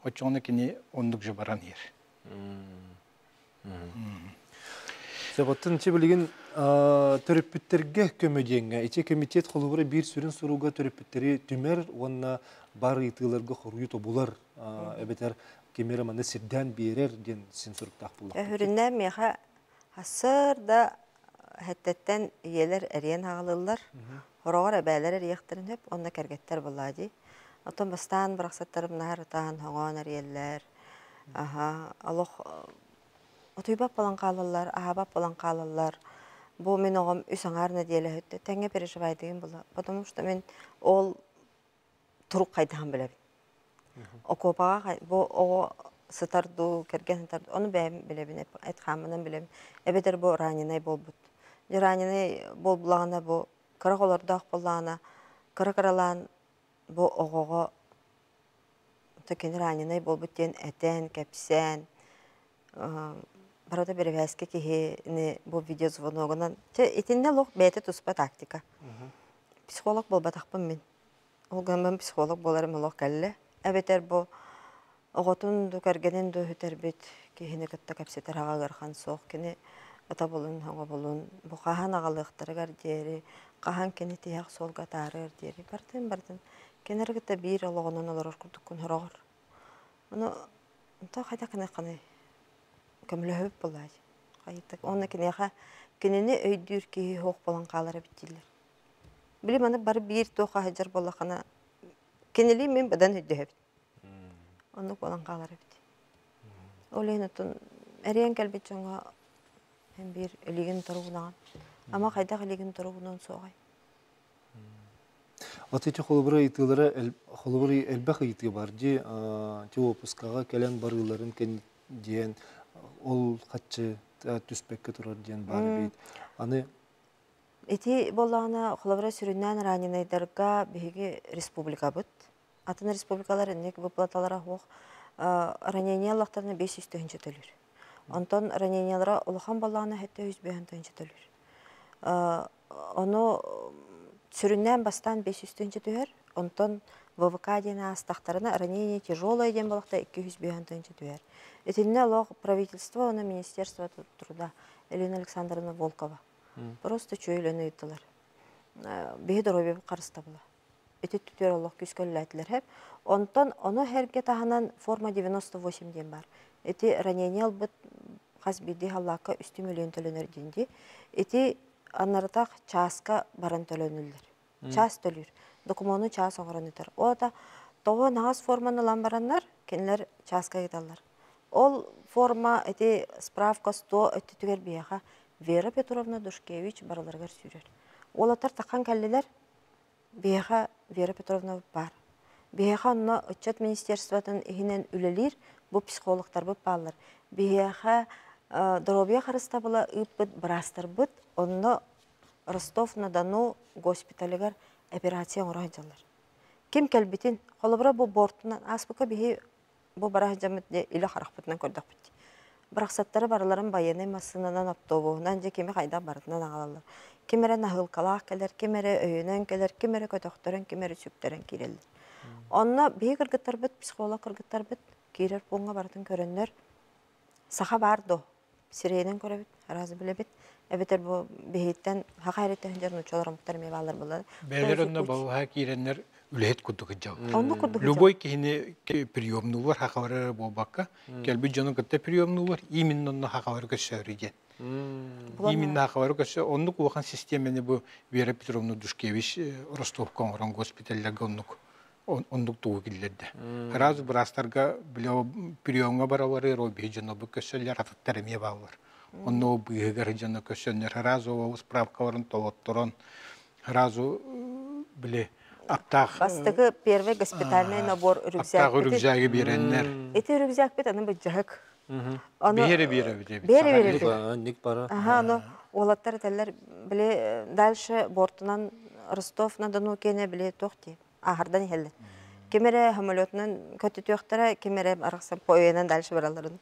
O çoğunu kini onluk jabaran yer. Sabatan çebilgin törüppütterge kömödiyenge, içe komitet qolubura bir sürün soruga törüppütteri tümer, onna bar itilarga xoruyu tobular, ebeter kemeramanda sirden berer den sin soruktaq bulaq. Hüründen meha hasır da Həttetten yeler eriyen ağılırlar. Horağır əbəylər eriyektirin hep, onda kərgetlər bulladı. Oton bastan bıraksatlarım nahar atan, hoğan eriyerler. Allah, otuyubap olan qalırlar, ahabap olan qalırlar. Bu men oğum üsanğarına diyele hüttü. Tenge perişibaydığım bulla. Потому что men ol turuq qaydahan bilebin. O kopağa, bu o sıtardu, kergen sıtardu. Onu bilebin, etxamından bilebin. Ebedir bu ranyenay bol bud. Ranyenay bol bulağına bu, kırak olardaq bulağına, kırak-kıralan bu oğuğa tökeni ranyenay bol bud diyen eten, kepsen. Barada bir evəske ki bu video zvonoğunan. Etinde loq bəyete tuspa taktika. Psikolog bol bataqpın min. Olgan ben psikolog bolarım loq kəlli. Ebeter bu oğutun du kergenin du hüter bit ki hini kıtta kepseter hağa garxan soğuk kini ata bulun, hağa bulun. Bu qahan ağalıqtırı gar deri, qahan kini tiyaq solga tarır deri. Bardın. Kenar kıtta bir aloğunun olur kurduk kun horağır. Onu ta qayda qanay kömülöhüp bulay. Qayıttık. Onu kinini öydür ki hoq bolan qalara bittiler. Bilim anı bari bir toqa hajar bolaqana kinili min badan hüddühüp. Onu bolan qalara bitti. Oleyin otun eriyen kelbet çoğuna hem bir eligin toruğunağın. Ama qayda eligin toruğunun soğay. Atıcı xolubura itilara xolubura elbaq iti barcı çoğupuskağa kelen barıların diyen ol qaçı tüspekke turar diyen bari beyt. Anı Eti bolağına xolubura süründen ranyenaydarga bihigi respublika bud. Atın respublikalar ennek bu platalara hoq ranyeniyalaqtarına 500 tönce tölür. Ondan ranyeniyalara olağan bolağına hette 100 tönce tölür. Onu süründen bastan 500 tönce tüher. Ondan ВВК ден астақтарына ранение тяжелое ден болақта 200 тönce түйер. Этинне лог правительство, оны Министерство труда Елена Александровна Волкова. Просто чөйлені ыттылар. Бейді робе қарыста бұла. эти түтер олық күз көлләтілер хеп. Онтон, оны herге таханан форма 98 ден бар. Эти ранение албыт қаз биді халлаққа үсті миллион төлөнер денде. Эти анартақ часка баран төлөнілдер. Час төлür. Документу час оңыранытыр. Ода тоғы нағыз форманы ламбараннар, кенлер часка кеталар. Ол форма, эти справка 100 эти түгер бияға Вера Петровна Душкевич бараларгар сүрер. Олатар таққан кәлілер бияға Вера Петровна бар. Бияға онына отчет министерствотын ихинен үлелер, бұл психологтар бұл балар. Бияға дробия қарыста бұла үппіт, бірастар бұд, онына Ростов-на-Дону госпиталігер операция оңырайдалар. Кем кәлбетін, қолыбыра бұл бортынан, аспыка бейі бұл бара жамытне үлі қарақ бұтынан көрдік бұтті. Бірақсаттары барыларын байыны масынынан автобуынан же кеме қайда барытынан ағалалар. Кемері нағылқалақ кәлер, кемері өйінен кәлер, кемері көтіқтірін, кемері сүктерін керелдер. Онына бей кіргіттар бұт, психолог кіргіттар бұт, керер бұңға барытын көрінлер. Сақа барды, сирейнен көрі бұт, аразы біле бұт. Әбетер бұл бейттен хақа әреттен жерін ұчаларым бұттар ме балар болады. Бәлер онна балға керенлер үлет күдігі жау. Любой Любой кейіне приемну var, хақавары болбаққа. Кәлбі жоның кітті приемну var, именно онна хақавары көшсәуірген. Именно хақавары көшсә, оннық оған системені бұл Вера Петровна Душкевич Ростов Коңыран госпиталлерге оннық туғы келдерді. Разы бірастарға приемға баравары, робей жоны бұл көшсәлер атыттарыме бағылар. Онны бұйығыр жоны көшсәлер, разы ол справкаларын толыттырын, разы біле Бастығы первый госпитальный набор рюкзак. Аптағы рюкзагі беренлер. Эти рюкзак бет, аны бәджак. Бері. Ник бара. Ага, ну, олаттар тәлләр біле дальше бортынан Ростов-на-Дону кене біле тоқти. Ахардан хелі. Кемере хамолетнан көті төқтара, кемере арақсан пойынан дальше бараларын.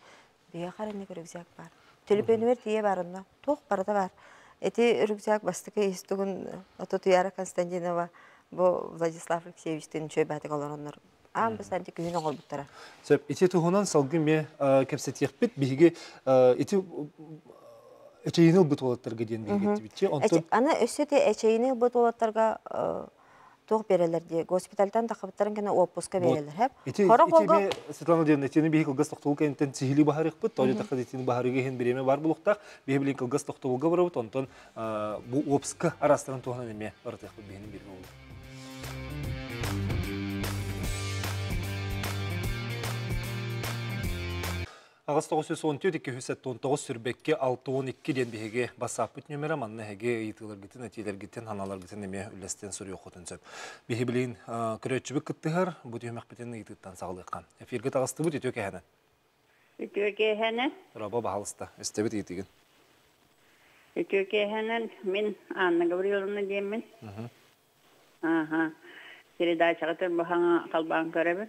Бия қараны рюкзак бар. Телепені бер тие барында. Тоқ барда бар. Эти рюкзак бастығы естігін Атутуяра Константинова Бу Владислав Алексеевичтин чөй бәтік оларанлар. Біз әнті күйін оғыл бұттара. Сөп, ити туғынан салғы ме кәпсет еқпет, бігі ити әчейініл бұт олаттарға ден бейгетті бітче. Аны өсеті әчейініл бұт олаттарға тоқ берелерде. Госпитальдан тақыбыттарын кәне опуска берелер. Ити ме, Светлана Девна, етені бейгі қылғыз тоқтылы кәнеттен цихили бағар еқпет, тоғды тақыд етені бағарыға хен береме бар бұлықтақ, бейгі білін қылғыз тоқтылыға бар бұт, онтан бұл опуска арастырын туғынан еме барыты еқпет бейінің берме болды. Ағыз 914-219 сүрбекке 612 ден бейге басапыт нөмірі манны әге етілер гітін, әтелер гітін, ханалар гітін еме үлестен сұры оқытын сөп. Бейге білейін күрөтчібік күттігір, бұд өмәк бітінің етіттен сағылыққан. Эфирге тағысты бұд етөке әні? Өтөке әні? Раба бағалысты, өстебіт етігін. Өтөке әнін мен Анна Гавриловна деймін. Передачағытыр бұхаңа қалбан көребін.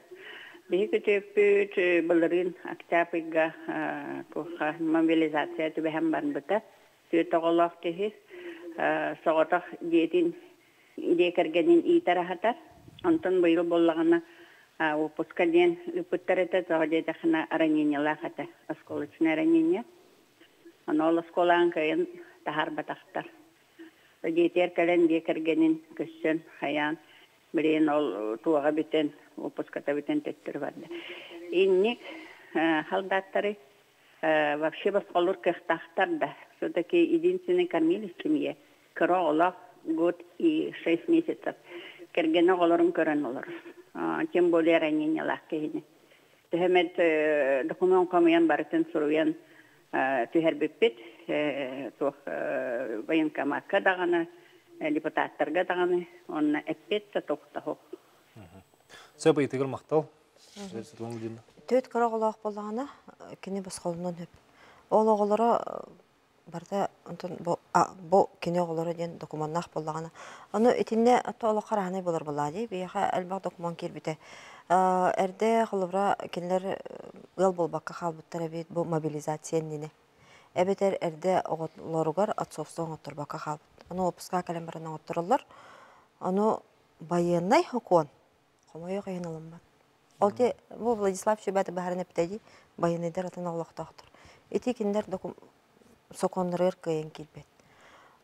Бихи көтөппүт бұлырын октябрьга мобилизация түбәһәм бар бұта. Төтоғылақ техи соғытақ дейтін декергенін итарахатар. Онтын бұйыл болағына опуска ден үпіттар еті соғы дейтіқына ранениялақ әті. Осколычны ранения. Ол осколаң көйін тахар батақтар. Дейтер кәлін декергенін көссін хаян. Білейін ол туаға бітен, опуската бітен теттір барды. Инник халдаттары вообще басқалыр көхтақтар да. Все-таки единственный кормили в семье. Кыра олақ год и 6 месяцев. Кергені оларын көрін олар. Тем более ранениялақ кейіне. Түхемет документ қамыян барытын сұруян түхер біппет. Военкоматқа дағаны. Депутаттарға дағаны, оны әппетті тоқта хоқ. Сөп, етігіл мақтал? Төт қырақ олақ болағына, кене басқалынан өп. Ол оғылары барда, бұл кене оғылары ден документнақ болағына. Оны етінде атты олақ қарағанай болар болады, бейіға әлбақ документ кербіті. Әрде қылыбыра кенелер ғыл болбаққа қалбыттар әбет бұл мобилизациян нені. Әбетер әрде оғыларығар атсофсы оңаттыр баққа қалбыт. Аны опуска кәлем барынан оттырылар. Аны байынай хокон. Қомайы қайын алым бар. Ол те, бұл Владислав шөбәті бәрін әптәді байынайдар атын Аллахта ақтыр. Эти кендер соконырыр кайын келбет.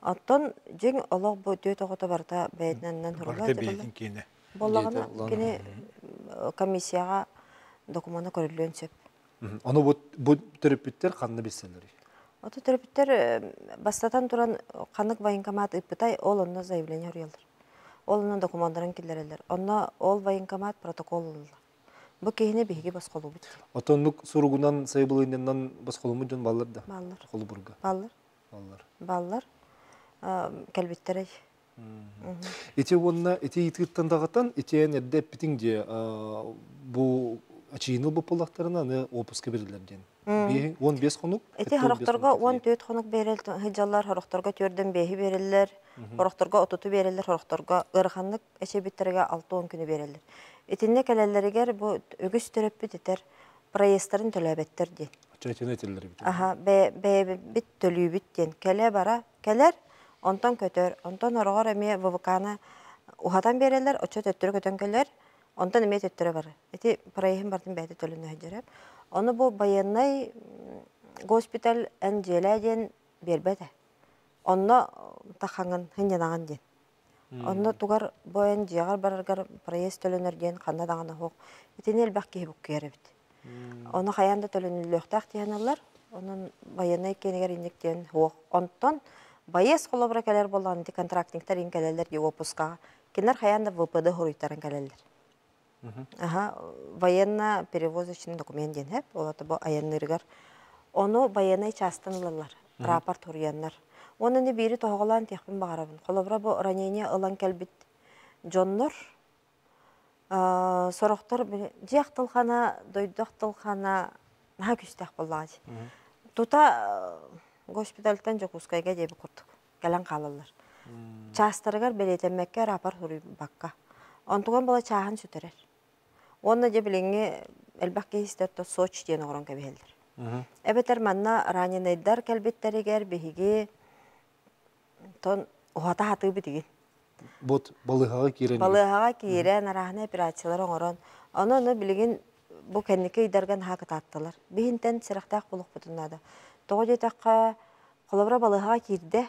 Аттан жең Аллах бұл дөт оғыта барда бәйдінен Барда бейдің кені. Боллағына кені комиссияға документы көрілген сөп. Оны bu төрөпүттер қанны беселер. Оты төрөпүттер бастатан туран қанық военкомат ыппытай, ол онна заявление өрелдір. Ол онна документтарын келдерелер. Онна ол военкомат протокол олды. Бұл кейіне бейге басқолу бұд. Отонлук суругунан сайбылыйнынан басқолуму жон баллар да. Баллар. Холубурга. Баллар. Кәлбеттерей. Ити онна, ити итгіттан дағаттан, ити әнерде бітіңде бұл ачиыныл бұл полақтарына опусқа берілерден. 15 қонук? Ити харақтарға 14 қонук берілді. Хыджалар харақтарға төрден бейі берілер, харақтарға отуту берілер, харақтарға ұрғанлық әше біттерге 6-10 күні берілер. Итинне кәләләрігер бұл өгіс төрөппі детер проестарын төләбеттер ден. Чайтын әтелер бітер. Аха, бәйбіт төлүй біттен. Кәлі бара, кәлер, онтан көтөр, онтан орғар әме вывықаны ұхатан берелер, очо төттірі көтөн кәлер, онтан әме төттірі бар. Эти проехин бардың бәйді төліні өйдеріп. Оны бұл байыннай госпиталь әнжеләден бербәді. Онна тақаңын, хынянаған ден. Онна тугар бойын жиғар бараргар проезд төлінерген қанда дағаны хоқ. Етен әлбәқ кейі бұқ кері біт. Оны қаянда төлініліқтақ дейіналар. Оның байыннай кенегер индіктен хоқ. Онтан байыз қолыбыра кәлер болған контрактниктар ен кәлелер де опусқаға. Кенер қаянда ВПД хоруйтарын кәлелер. Военно перевозочный документ ден хеп. Олаты бұл аянныргар. Оны байыннай частынлылар. Рапорт хоруянлар. Оның бері тоғылан текпін бағарабын. Қолыбыра бұл ранение ылан кәлбіт жоннор. Сорықтар жияқтылғана, дойдақтылғана наға күстәқ боллады. Тута госпитальтан жоқұскайға дебі құрдық. Кәлін қалылар. Частырығар белетемекке рапор хұрый баққа. Онтуған бола чағын сүтірер. Оны де біліңе әлбәқке істерді соч ден оғырын көбелдір. Әбетер манна раненайдар кәлбеттерігер бейге тон уғата хаты бітіген. Бот балығаға кейрен. Балығаға кейрен, арағына операциялар оңырын. Оны білген бұл кәнеке үйдерген хақы таттылар. Бейінтен сырақтақ бұлық бұтынады. Тоғы жетаққа қолыбыра балығаға кейрді.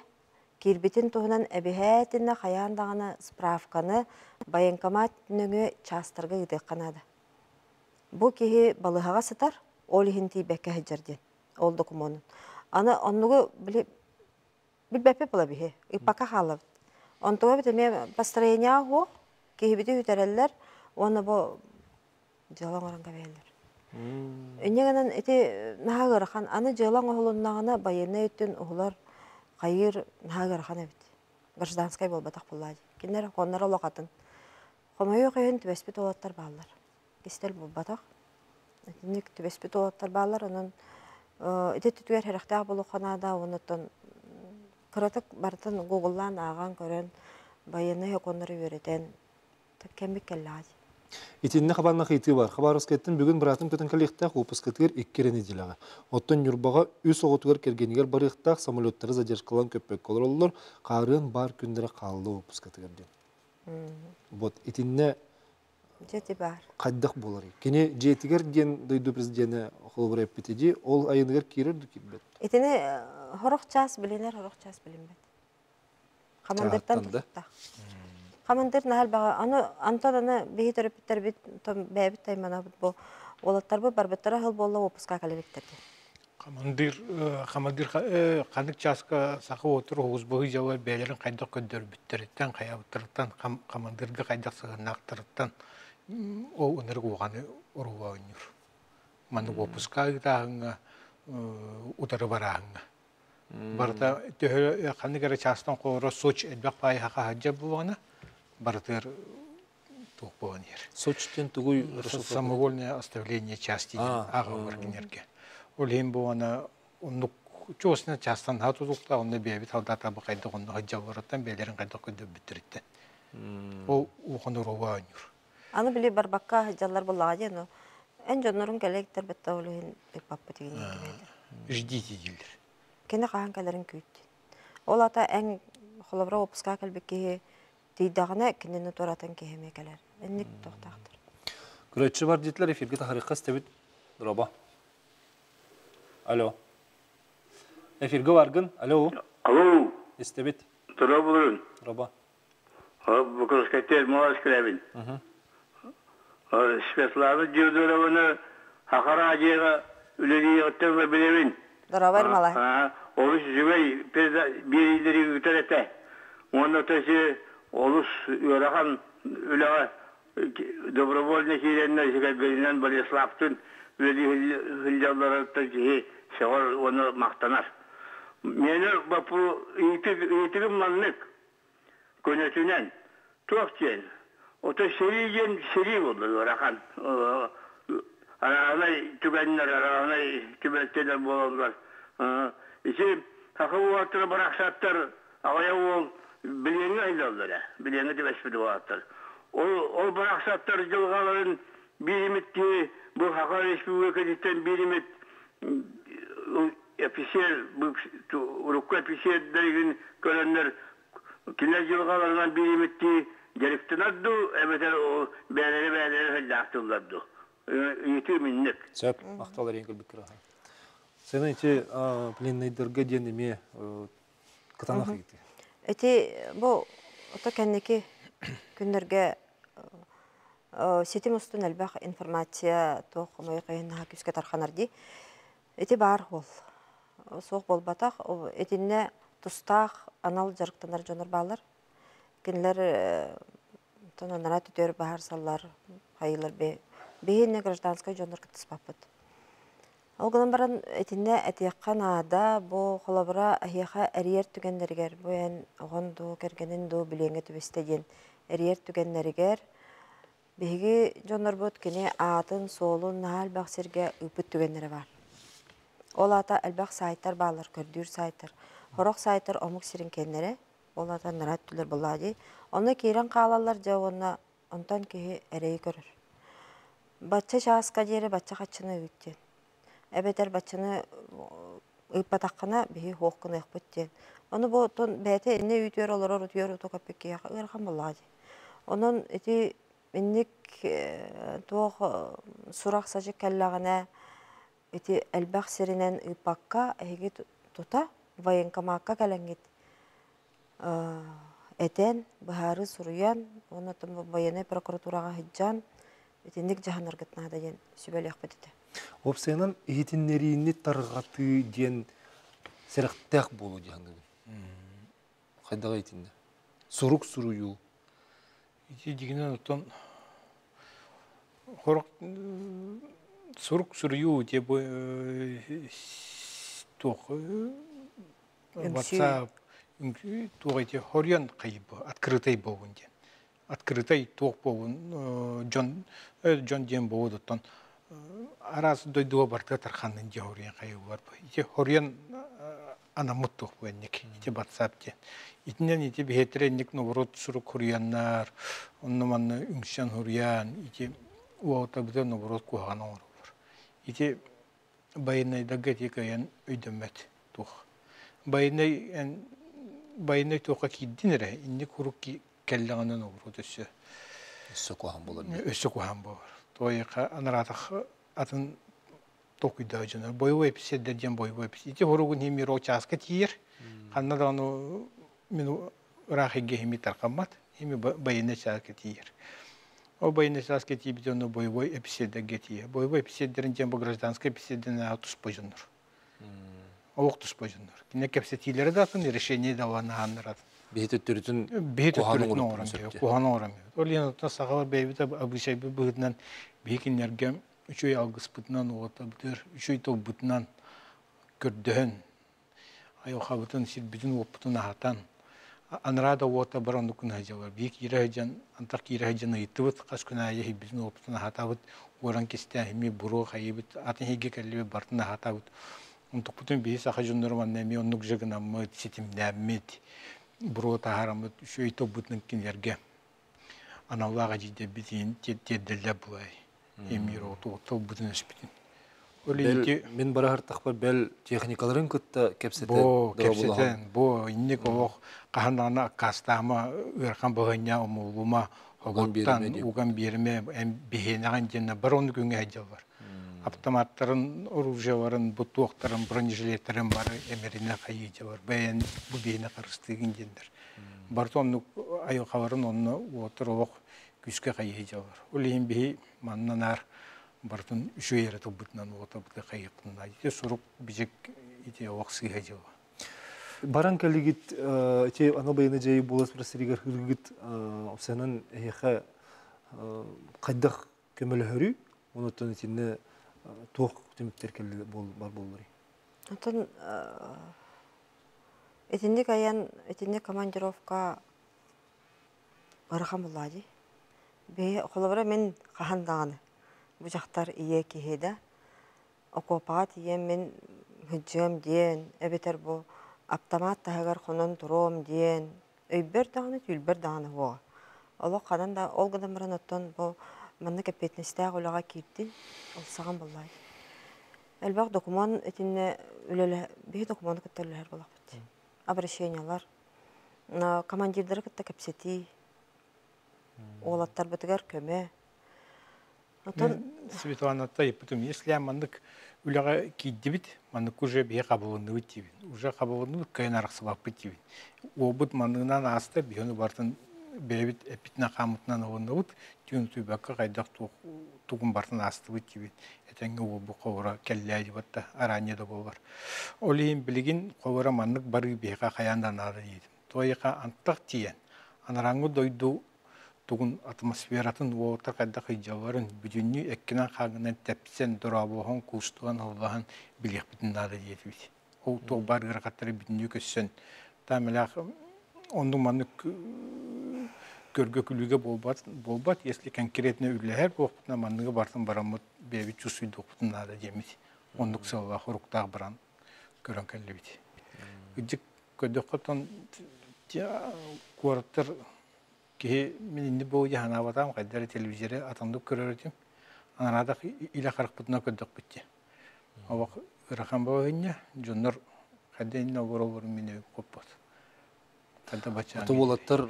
Кейрбетін тұғынан әбіхәтіні қаяндағаны справканы байынкамат нүңі частырғы үйдек қанады. Бұл кейі балығаға сытар, ол хинти бәкке хыджарден, ол документын. Аны оннуғы білбәпе бола бейі, ипақа қалып. Онтуға бітіме построения ғо, кейі біті үтерелер, оны бұл жылан оранға бәйлер. Үнегінен әте наға ғырқан, аны жылан оғылыннағына байыны өттін оғылар қайыр наға ғырқан әбіт. Гражданскай бол батақ бұллады. Кенер қонлар олақатын. Қомайы қойын түбеспет олаттар бағылар. Кестел бұл батақ. Әтінік түбеспет олаттар бағылар. Оның әте түтігер әріқтағы болу қанада, оныттан Кыратык бартын Google'лан аған көрін байыны хеконлары өретен кәмбек кәлләді. Итинне хабарна хейти бар. Хабарыз кеттін бүгін біратым көтін кәліқтақ опыскетігер еккерені делаға. Оттан юрбаға үс оғытығыр кергенігер барықтақ самолеттары задержкалан көппек колыр олылар, қарын бар күндері қалды опыскетігерден. Вот, итинне Жеті бар. қайдақ болар. Кені жетігер ден дойду президені қолыбыр әппетеді, ол айынығыр керерді кебет. Итini horok час bilinir, horok час bilinmedi. Командиртан tuttu. Командир нахал бага, аны антаданы бейі төрөпіттер бит, бәйбіт таймана bu. Олаттар bu барбеттара хыл болла опуска калебектерді. Командир қандық часка сақы отыр, оғыз бұғы жауы бәлерін қайдақ көндер біттеріттен, қаяуыттырыттан, командирді қайдақ сығынақтырыттан, ол өнергі оғаны ұруға өнер. Маны опуска ғытағыңа утары барағыңа. Барыта қандық әрі частан қоғыра соч әдбәқ пайы хақа хаджа болғана, барытыр туқ болған ер. Сочтен тугуй Самовольное оставление части ағы өргенерге. Ол hem болғана, онық чоғысына частан хатудықта, онны бәйбіт алдата бұл қайдық онны хаджа бараттан бәйлерін қайдық көндіп біттірітті. Ол оғын ұруға өнер. Аны біле барбаққа хаджалар болаға дейін, ән жонларын кәлектер бітті олығын өкпаппы деген еңгімелер. Ждите дейлер. Кені қаған кәлерін көйті. Ол ата әң қолабыра опысқа кәлбекке дейдағына кенені торатын кехеме кәлер. Әннік тоқтақтыр. Күрәтші бар дейтілер, эфирге тақарыққа істебет. Дұраба. Алло. Эфирге баргын. Алло. Алло. Істебет. Тұра болырын. Дұраба. Bu kılıçkatır Moğaz Krevin. Svetlana Cevdorova'nı Hakara Acı'ya üleliği oturma bilevin. Daravar malay. Olus Zübey bir ileri yüterete. Onun ötesi Olus Yorahan Ülağa Dobrovolne Hirenler Zikabelinden Barislaptın üleliği hılyalara da sevar onu maktanar. Meni bu eğitim manlık Könetünen tuhafçen. O da seri oldu Yorahan. Arağına tübenler, arağına tübenteler boğuldular. İşte kakı bu vaatları bıraksatlar, havaya ol, bileğini aylarlar. Bileğini de besmedi vaatlar. O bıraksatlar yılgaların bir limit diye, bu Hakar Respublika'dan bir limit ofisiyel, bu Urukku ofisiyellerin görenler, kimler yılgalarından bir limit diye gerektiğinlerdi, evet o beğenleri hıllaktırlardı. Yetiminlik. Söp, ақталар ең көлбік кіра. Сені ете пленнейдерге денеме кытанақ еті? Эти бу ото кеннеки күннерге сетим устун элбах информация тох мойкайна күскө тарханарди. Эти бар ол. Соқ болбатах, этинне тустах анал жарыктанар жонор балар. Кинлер тонанара түтөр бахар саллар, хайылар бейінне гражданскай жонор кытыспаппыт. Олгынан баран этинне этияққан ада бу холобыра ахияқа әрiyер түгеннерігер, бу ән оған ду, кергенін ду, білеңе түбестеген әрiyер түгеннерігер, бейгі жонор бұд кене атын, солун, нағал бақсерге үпіт түгеннері бар. Ол ата әлбақ сайттар балар, көрдүр сайттар. Хорақ сайттар омық сирин кеннері, ол ата нарат түлер болады. Оны кейрен қалалар жауына онтан кейі әрейі көрір. Батча шағысқа жері батча қачыны үттен. Әбетер батчыны ұйпатаққына бейі хоққыны ұқпыттен. Оны бұл бәйті әне үйтер олар ұтыр ұты көппекке ұйырған болады. Оның әті міннік тоқ сұрақ сажы кәллағына әті әлбақ сірінен ұйпаққа әйге тұта военкомаққа кәләңгет. Әтен, бұхары сұруян, оны военный прокуратураға хыджан, әтендік жағанар гытна дайын сөбәл яқпет еті. Опсайынан ехетіннеріні тарғаты ден сәріқтәқ болу дегенгі. Қайдаға етінде? Сұрук сұрую. Ете дегенен ұттан сұрук сұрую деп тоқ WhatsApp тугайте хорьян кайбы открытый болун ден. Открытый тоқ болун Джон ден болуттан арасы дойдуга барта тарханын же хорьян кайбы бар. Ите хорьян анамыт тоқ бенник. Ите WhatsApp ден. Итинен ите бехетеренник новорот сурук хорьяннар, онноманны үңшен хорьян, ите уота бутен новорот куганы бар. Ите байнайдага текаян өйдөмөт тоқ. Байынай тоқа кейдінірі, инне күрік кәлліғанын ұғыру өсі. Өсі қоған болар. Өсі қоған болар. Тойықа анаратық атын тоқыйда өжінір. Бойуы эписеддерден бойуы эписед. Ете ғырығын хемі роучасқа тиер. Қанна да оны мен ұрақ еге хемі тарқамат. Хемі байыны часқа тиер. О байыны часқа тиебіде оны бойуы эписеддерге тиер. Бойуы эписеддерін жембі гражданскай эписеддерін тұс бөжінір. Оқтус бөжінір. Кіне кәпсетейлері датын, решение даваны анырады. Бейті түрітін қоғаны орамайды. Ол ең ұтына сағалар бәйбіті абышайбы бұғытынан бейкенерге үшөй алғыс бұтынан оғыта бұтыр, үшөй тоқ бұтынан көрдіғін, айоқа бұтын сирбізін опытын ағатан. Анырада оғыта бір онды күн әжалар. Бейк ері әжан, антақ ері әжан ұйты бұт, қас күн әжі біздің опытын ағата бұт, оран кесті әйме бұру қайы бұт, атын хеге кәлі бартын ағата бұт. Онтық бұтын бейі сақа жонырман нәме онық жығын аммы, сетім нәммет, бұру тағарамыд, үшөй тоқ бұтын кенерге. Аналаға жейде бітейін тедділі бұлай. Емир оғытыл бұтын өспітін. Мен бара артық бар бәл техникаларын күтті кәпсетен. Бо, кәпсетен, бо, иннек оғық қағандағына қастағыма өрқан бұғыня омылума, оған беріме, бейенаған жена бір оны көңе әжал бар. Автоматтарын, оружияларын, бұттуақтарын, бронежилеттерін бар, әмеріне қайыжы бар. Бәйін бұл бейіне қарыстығын жендер. Барты онны айыл хабарын онны отыр оқ күске қайы жалар. Ол ең бей маннанар бартын үші ері тұлбытынан ота бұты қайықпында. Ете сұруқ бізек ете оқ сыйға жауа. Баран кәлігіт, те ана байыны жайы болас бір сірігер хыргыт опсанын әйеқі қайдақ көмілі хүрі, онытын етіне тоқ түміктер кәлі бар болыры. Онтын этинник аян, этинник командировка барыхан болады. Қолыбыра мен қахандағаны. Бұ жақтар ие кехеді. Окопаға тиен мен хүджем дейін, әбетер бұл автомат тағығар қонын тұром дейін. Өйбер дағаны, түлбер дағаны оға. Олы қадан да ол ғадан бұрын оттан бұл манны кәпетіністәғ олаға кейттін, ол саған болады. Әлбақ документ этинне үлелі, бей документ күттерлер болақ бітті. Обращениялар, командирдері күтті кәпсеті, оғылаттар бітігер көме. Светлана-та, если я мандык үліға кейді біт, мандык уже бей қабылынды өттебін. Уже қабылынды көйін арықсылап біттебін. Обыт мандығынан асты, бейіні бартын бейбіт әпітіна қамытынан оғында бұд, түйін түйбәкі қайдақ туғын бартын асты біттебін. Әтәңгі обы қоғыра кәлі әді бәтті, аранеді болар. Ол ең білген қоғыра мандык бары бейға қаяндан ады едім. Тойыға анттақ тиен. Анараңғы дойду тугун атмосфератын уота кайда хыйжаларын бүтүннү эккинен хагынан тепсен дурабохон кустуган аллахан билек битиннады диетибит. Ол то баргыр каттары бүтүннү көссөн. Тамелах ондун манны көргөкүлүгө болбат, если конкретно үллер бохтна манныга бартын барамыт беби чусуйду битиннады демит. Ондук сылла хоруктаг баран көрөн келлебит. Үдик көдөкөтөн квартир ki minni bu jahana batam kadar televizyonda atandık görürdüm. Anada ile karıkpıtına kördük bitti. Ama rakam bağınca jonlar kadar olur minni koppat. Kadar başa. Bu olatlar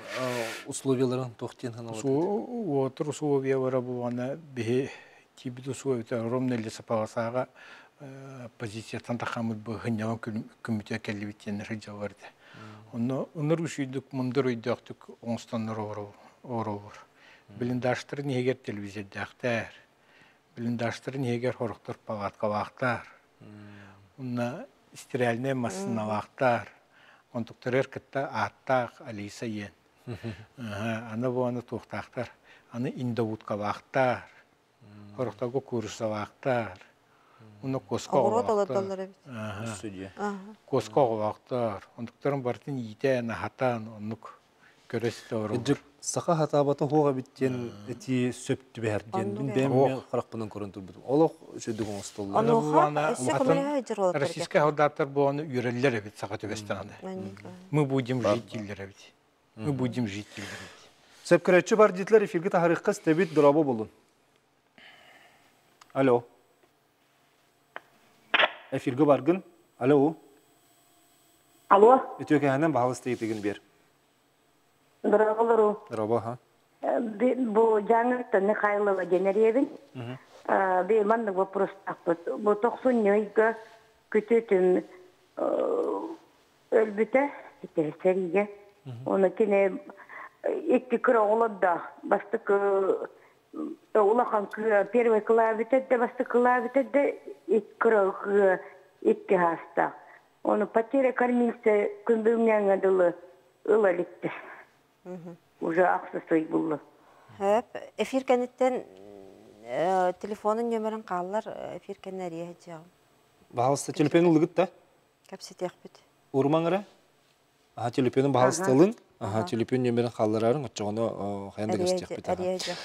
условияларын тоқтен ханалады. Su otur условиялары bu ana bir tipi условия ромнели сапаласага позициядан тахамыт bu hınyavan kümmüte kelli bittiğini rica vardı. Onlar üşüydük, mundur uyduktuk, onstanlar olur. Bilindaştırın heger televizyonda aktar. Bilindaştırın heger horuktur palatka vaktar. Onlar istiralne masına vaktar. Onduktur erkitta attak, alisa yen. Ana bu anı tuğtaktar. Anı indavudka vaktar. Horuktago kursa vaktar. Onu koskoğa vaktar. Koskoğa vaktar. Ondukların barıtın yite nahatan onluk göresi doğru. Edip sağa hatabatı hoğa bitten eti söptü beherden. Ben karakpının koruntur buldum. Olaq şöydük onu stollar. Российская солдаттар bu onu üreller evet sağa tübesten anı. Мы будем жителер evet. Мы будем жителер. Sepkiretçi bar ditler efirgi taharikka stebit duraba bulun. Alo. Efirgi bargın. Alo. Alo. Ötüyoke hemen bağlı steytigin bir. Duraba. Duraba ha. Bu жаңыртта Михайлова Генерьевин. Bir manlık вопрос takpıt. Bu 90 kütütün ölbüte seriye. Onu kine iki kıra olada bastık Улахан первый клавитет, басты клавитет, iki kıra iki hasta. Onu потеря кормильца күнбүңнен адылы ылалитти. Уже аксысый булды. Hep efir kenitten telefonun nömerin qallar efir keneriye hecağım. Bağlısta telefonu ılıgıt da? Kapsit yakbit. Urmanıra? Aha telefonun bağlısta alın. Aha telefon nömerin qallararın. Açığını hayanda gösterip bit.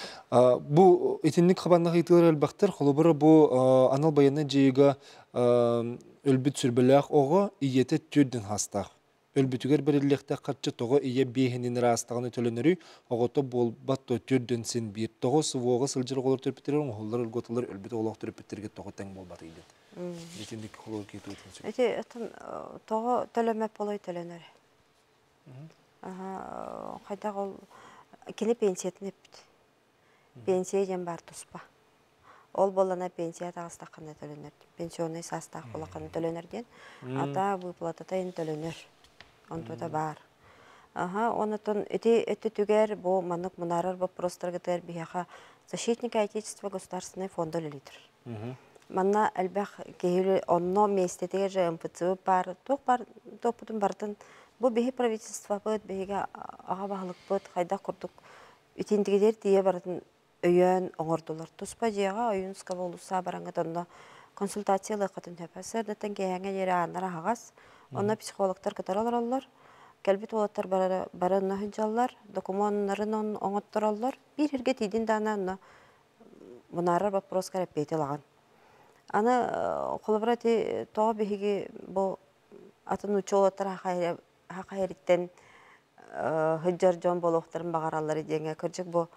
Bu etinlik xabanlığı itilir elbaqtır. Xolubara bu anal bayanı jeyga ölbüt sürbelaq oğu iyete türdün hastaq. Ölbütüger birlikte qaççı toğu iye behinin rastağını tölönürü oğutu bolbat türdün sin bir. Toğu sıvoğu sılcırı olur törpütürün oğullar ılgotular ölbütü olaq törpütürge toğu ten bolbat iydi. Etinlik xolur keyti ötünsün. Eti toğu tölemep oluy tölönür. Qayda ol kene pensiyetin epit. Pensiye jen bar tuspa. Ol bolana pensiya tağыстаққаны төлөнөр. Пенсионный састақ болаққаны төлөнөрден. Ата выплатата ен төлөнөр. Онто да бар. Ага, онотон эти түгер бу маннык мунарар вопростар гытер бияха защитники Отечества государственный фонда литр. Манна әлбәх кейле онно местетеге же МПЦ бар, топутун бартын бу бихи правительство быт бихиге ага баһалык быт кайда курдук итиндигидер тие бартын өйөн оңордулар. Туспа жега оюнска болуса бараңа тонно консультациялы катын тәпәсер дәтен кеяңе ере анара хагас. Онна психологтар кытаралар. Кәлбит олаттар барына хыджаллар, документларын оңоттыраллар. Bir herge tidin dana bunara вопрос карап бетелаган. Аны колобрати тоо биһиги бу атын учолаттар хакайриттен хыджар жон болохтарын багараллар дегенге кыржык бу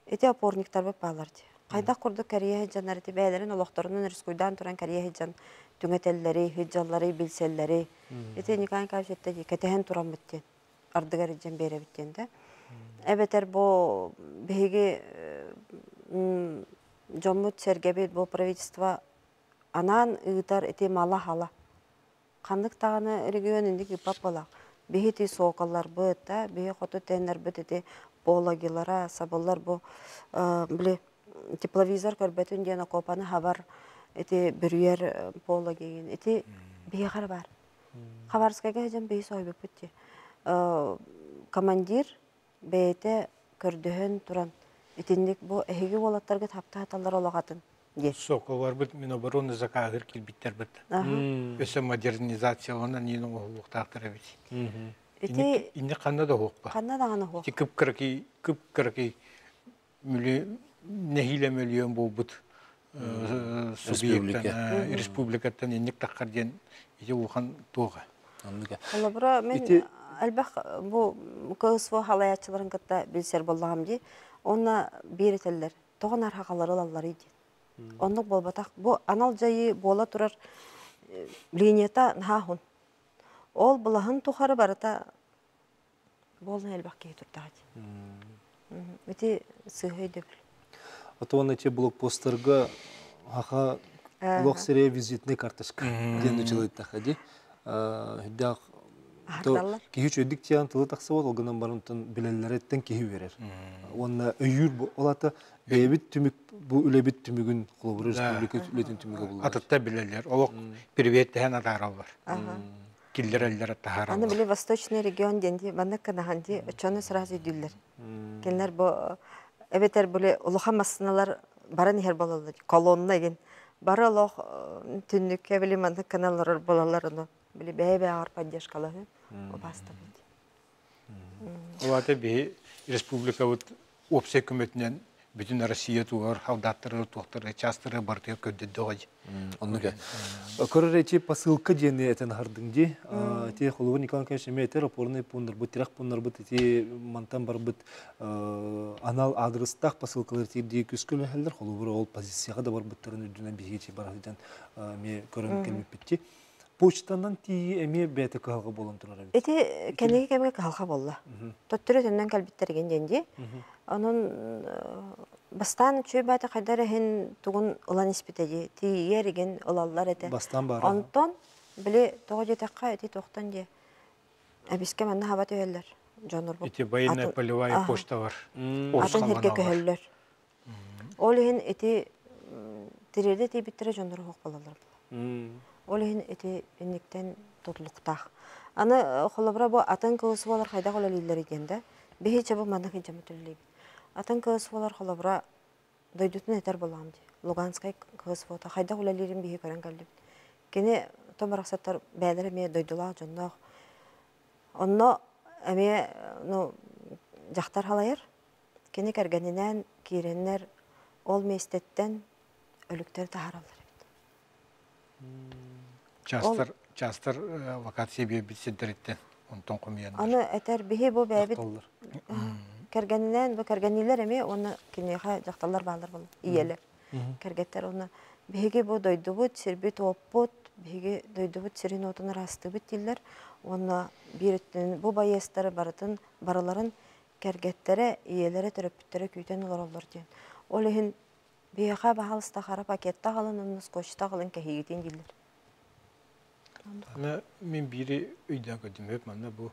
эти опорниктар бап баларди. Кайда курду Корея хыджаннары бәйләрен олохторунун рискуйдан туран Корея хыджан түңетелләре, хыджаллары, билселләре. Эти никан кавшетте кетен туран биттен. Ардыгар хыджан бере биттен да. Эбетер бу биһиги жоммут сергебит бу правительство анан ыытар эти мала хала. Кандык таганы региониндик ипап бола. Бихити сокаллар быт да, бихи хото теннер бит эти бологилара, саболлар бу биле тепловизор көрбөтүн дена копаны хабар эти бүрүер бологиин эти бихи хар бар. Хабарскага жан бихи сойбуп битти. Командир бейте көрдөһөн туран итиндик бу эһиги болаттарга таптааталар олагатын. Соколар бит Минобороны закагыр килбиттер бит. Өсө модернизациялана нин оңлуктактыр бит. Инде канда да хокпа. Канда да гана хок. Кып кырки нехиле миллион болбут субъекттан республикаттан инник таккарден иже ухан тога. Алабра мен албах бу кысво халаячыларын кытта билсер боллагам ди. Онна беретеллер. Тогон архагалары алалар иди. Оннук болбатак бу анал жайы бола турар линията нахун. Ол булахын тухары барата болны элбак кей турдагы. Эти сыгый деп. Атуан эти блокпостерга хаха локсере визитный карточка ден училыйт тахади. Дак то кийүч өдүк тиян тылы таксы бол олгынан барынтын билелереттен кийи берер. Онна өйүр олата бейбит түмүк бу үлебит түмүгүн Колобур Республика үлетин түмүгү булар. Атытта билелер. Олок привет деген атаралар. Киллерелер тахаралар. Аны биле Восточный регион денди банакканаханди очону сразу дүллер. Кенлер бу эбетер биле улухамасыналар баран хер болалар. Колонна ген бары лох түннүккө биле манакканалар болалар аны. Биле бәйбә ар поддержкалары басты бит. Олата би республика вот опсе көмөтүнөн бүтүн Россия тугар халдаттары токтор частыры бартыя көддөй. Оннуга. Көрөречи посылка дене этен хардыңди. Те Колобур Николай Николаевич метер опорный пунктар бу тирак пунктар бу те мантан бар бит анал адрестах посылкалар тиди күскөлө хелдер Колобур ол позицияга да бар биттөрүн үдүнө бигечи барадыдан ме көрөн келип битти. Почтанан ти эме бете калга болон турар. Эти кенеге кемге калга болла. Тоттөрө төннөн калбиттерген денди. Анын бастан чөй бата кайдары хен тугун улан испитеди. Ти ереген улаллар эте. Бастан бар. Антон биле тога жетакка эти токтон де. Абиске манна хабат өйлөр. Жонор бу. Эти военная полевая почта бар. Атын херге көһөллөр. Ол хен эти тиреде ти биттере жонор хок болалар. Олehen эти инниктен тотлуктах. Аны холобра бу атын кылысы болар кайда колалыйлар экенде. Бехи чабы мандык жамы төллөйбүт. Атын кылысы болар холобра дойдутун этер боламды. Луганскай кылысы болар кайда колалырын бехи көрөн калды. Кене томараксаттар бәйләре ме дойдула жоннок. Онно эме жактар халайыр. Кене кергенинен киреннер ол местеттен өлүктөр тааралар. Частыр вакансия битсиддереттен онтон комуян. Аны этер бихи бу бәбит кергенинен бу кергенилер эме оны кинеха жакталар баалар бул иелер. Кергеттер оны бихиге бу дойдубут сирбит оппут бихиге дойдубут сирин отун растыбыт дилер. Оны бириттен бу байестары барытын бараларын кергеттере иелере төрөпүттөрө күйтен олорлор ден. Ол ихин бияха бахалыста хара пакетта халынын скотчта халын кехигитин дилер. Мен бири үйдө көдүм өп манда бу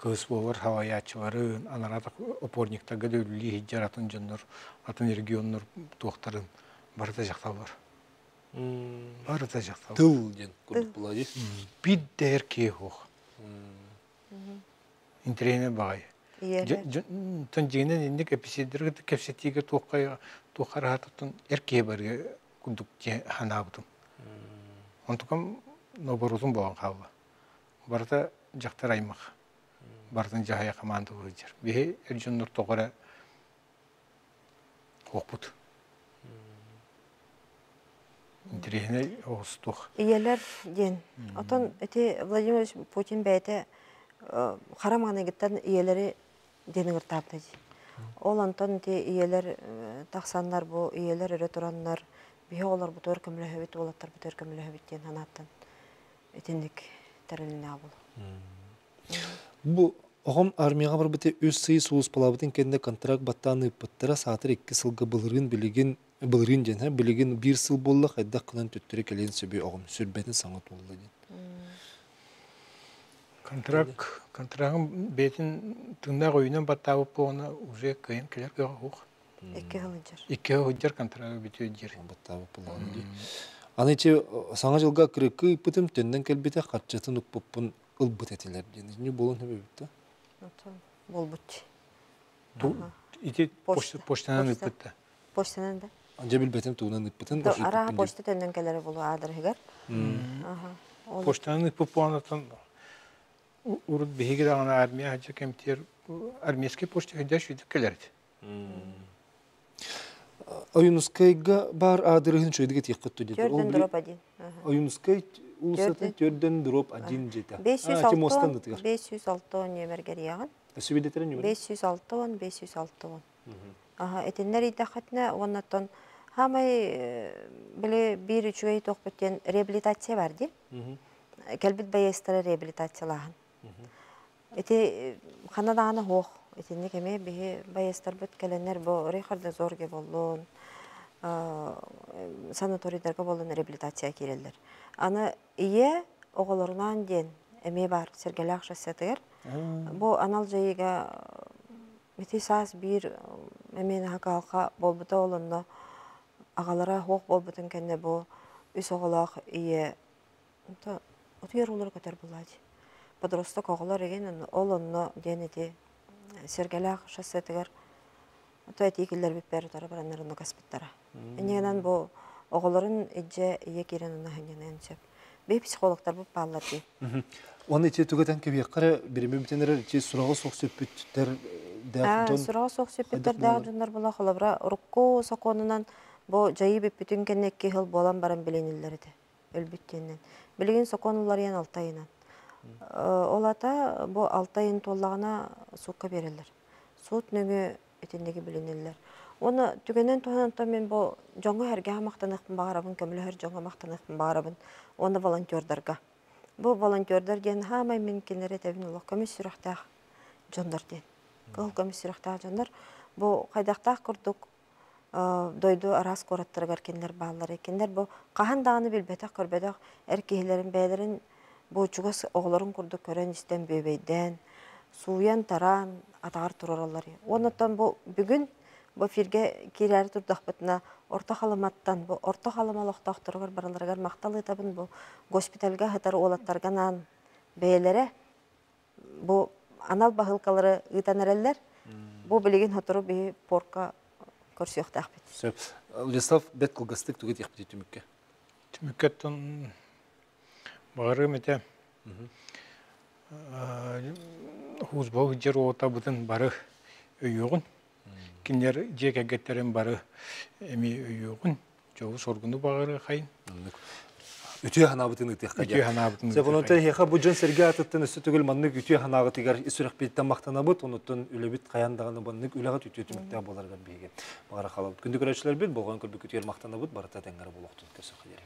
кыз болар хаваячыларын, анаратық опорниктага дөйлі хиджар атын жоннор, атын регионнор туақтарын барыта жақталар. Барыта жақталар. Тыл ден көрдік болады. Бид дәр кей хоқ. Интерейне бағай. Тон жеңнен енді кәпіседіргі кәпсеттегі туқар хатытын әркей барға күндік ханабытым. Онтықам ноборудың болған қабы. Барыта жақтар аймақ. Бардың жағая команды өздер. Бе әржон нұр тоғыра оқпыт. Интерейне оғыз тұқ. Иелер ден. Отон әте Владимир Путин бәйті қарамағына кеттен иелері денің ұртапты. Ол антон те иелер тақсанлар бұл, иелер өрі тұранлар, бейе олар бұт өркімлі хөбет, олаттар бұт өркімлі хөбеттен анаттан етіндік тәріліне абыл. Бұл оғым армияға бар біте өз сый соғыс балабытын кенде контракт баттаны ыппыттыра сатыр 2 сылғы бұлырын білеген білеген 1 сыл болла қайдақ қынан төттірі келен сөбе оғым сүрбәтін саңат болды ден. Контрагын бетін тыңнақ ойынан баттауып болғаны уже кайын келер көға хоқ. 2 ғылыджар. 2 ғылыджар контрагы беті өдер. Баттауып болғаны дей. Аны ече саңа жылға күреккі үппітім төнден кәлбеті қатчатын ұқпыппын ұлбыт әтелер ден. Не болын өбе бітті? Бол бұт. Ите поштанан үппітті. Поштанан да? Анжа білбәтім туынан үппітін. Араға почта төнден кәлері болу адыр хігер. Поштанан үппіп болғанатан урут беги дагана армия хаҗа кемтер армейский почта хәдә шуйдык келәрди. Оюнускайга бар адырын шуйдык тияккыт диде. Төрдөн дроп один. Оюнускай улсаты төрдөн дроп один жета. 506 нөмергер ягын. Сөбедетерен нөмер. 506. Аха, этеннер идахатна оннаттан хамай биле 1-3 ток бөтен реабилитация бар ди. Кәлбит баястары реабилитациялаһын. Эти ханаданы хоқ, этинне кеме бе баястар бөт келеннер бо рехарда зорге боллон, санаторийдарга боллон реабилитация киреллер. Аны ие оголорунан ден эме бар Сергей Акшасатыр. Бу анал жайга метисас бир эмен хакалка болбута олонно агалара хоқ болбутун кенне бу үс оголак ие отуер улар көтер булады. Подросток оғылар еген олонно денети Сергелях шассетігер то этикілер біппері тары баранарыны каспыттара. Энегенен бұл оғыларын эдже екерен ұна хәнген әнсеп. Бей психологтар бұл баллар дей. Оны ете түгетен кебеққары береме бітенерер ете сұрағы соқ сөппеттер дәғын сұрағы соқ сөппеттер дәғын жондар бұла қылабыра рукко соқонынан бұл жайы біппетін кеннекке хыл болан баран біленілері де. Өлбіттеннен. Білген соқонылар ен алтайынан. Олата бұл алтайын толлағына суққа берелер. Суыт нөңі етіндегі білінелер. Оны түгенен туғананта мен бұл жоңғы әрге мақтанықпын бағарабын, көмілі әр жоңғы мақтанықпын бағарабын. Оны волонтердарға. Бұл волонтердар ден хамай мен кенері тәбін ұлық көміс сүріқтақ жондар ден. Қыл көміс сүріқтақ жондар. Бұл қайдақтақ күрдік дойду арас кораттыргар кенлер баллар екенлер. Бұл қахан дағыны білбетақ көрбедақ әркейлерін бәйлерін бұл чугас оғыларын күрді көрен істен бөбейден, суян таран атағар тұраралар. Онытан бұл бүгін бұл фирге керәрі тұрдақ бұтына орта қаламаттан, бұл орта қаламалықтақ тұрғар бараларғар мақталы табын бұл госпитальға ғытар олаттарғанан бәйлері бұл анал бағылқалары ұйтанарелер бұл білеген ғытыры бей порқа көрсіқтақ бет. Лестав бет қылғыстық түгет еқпеті түмікке? Түміккеттің бағары мәте хузбау жер ота бұтын бары өйеғын. Кинер жек әгеттерін бары әме өйеғын. Жоғы соргыны бағары қайын. Үтüе ханабытын ытыqqa. Үтüе ханабытын. Себононта хеха бу жон серге атыттын үсі түгіл маннык үтüе ханабытыгар исүрек беттен мақтанабыт, онуттан үлебит қаяндағаны баннык үләғат үтüе түмікті боларған бейге. Бағара қалабыт. Күнді көрәшілер бет, болған көрбі күтер мақтанабыт, барыта тәңгәрі болуқтын көсі қадері.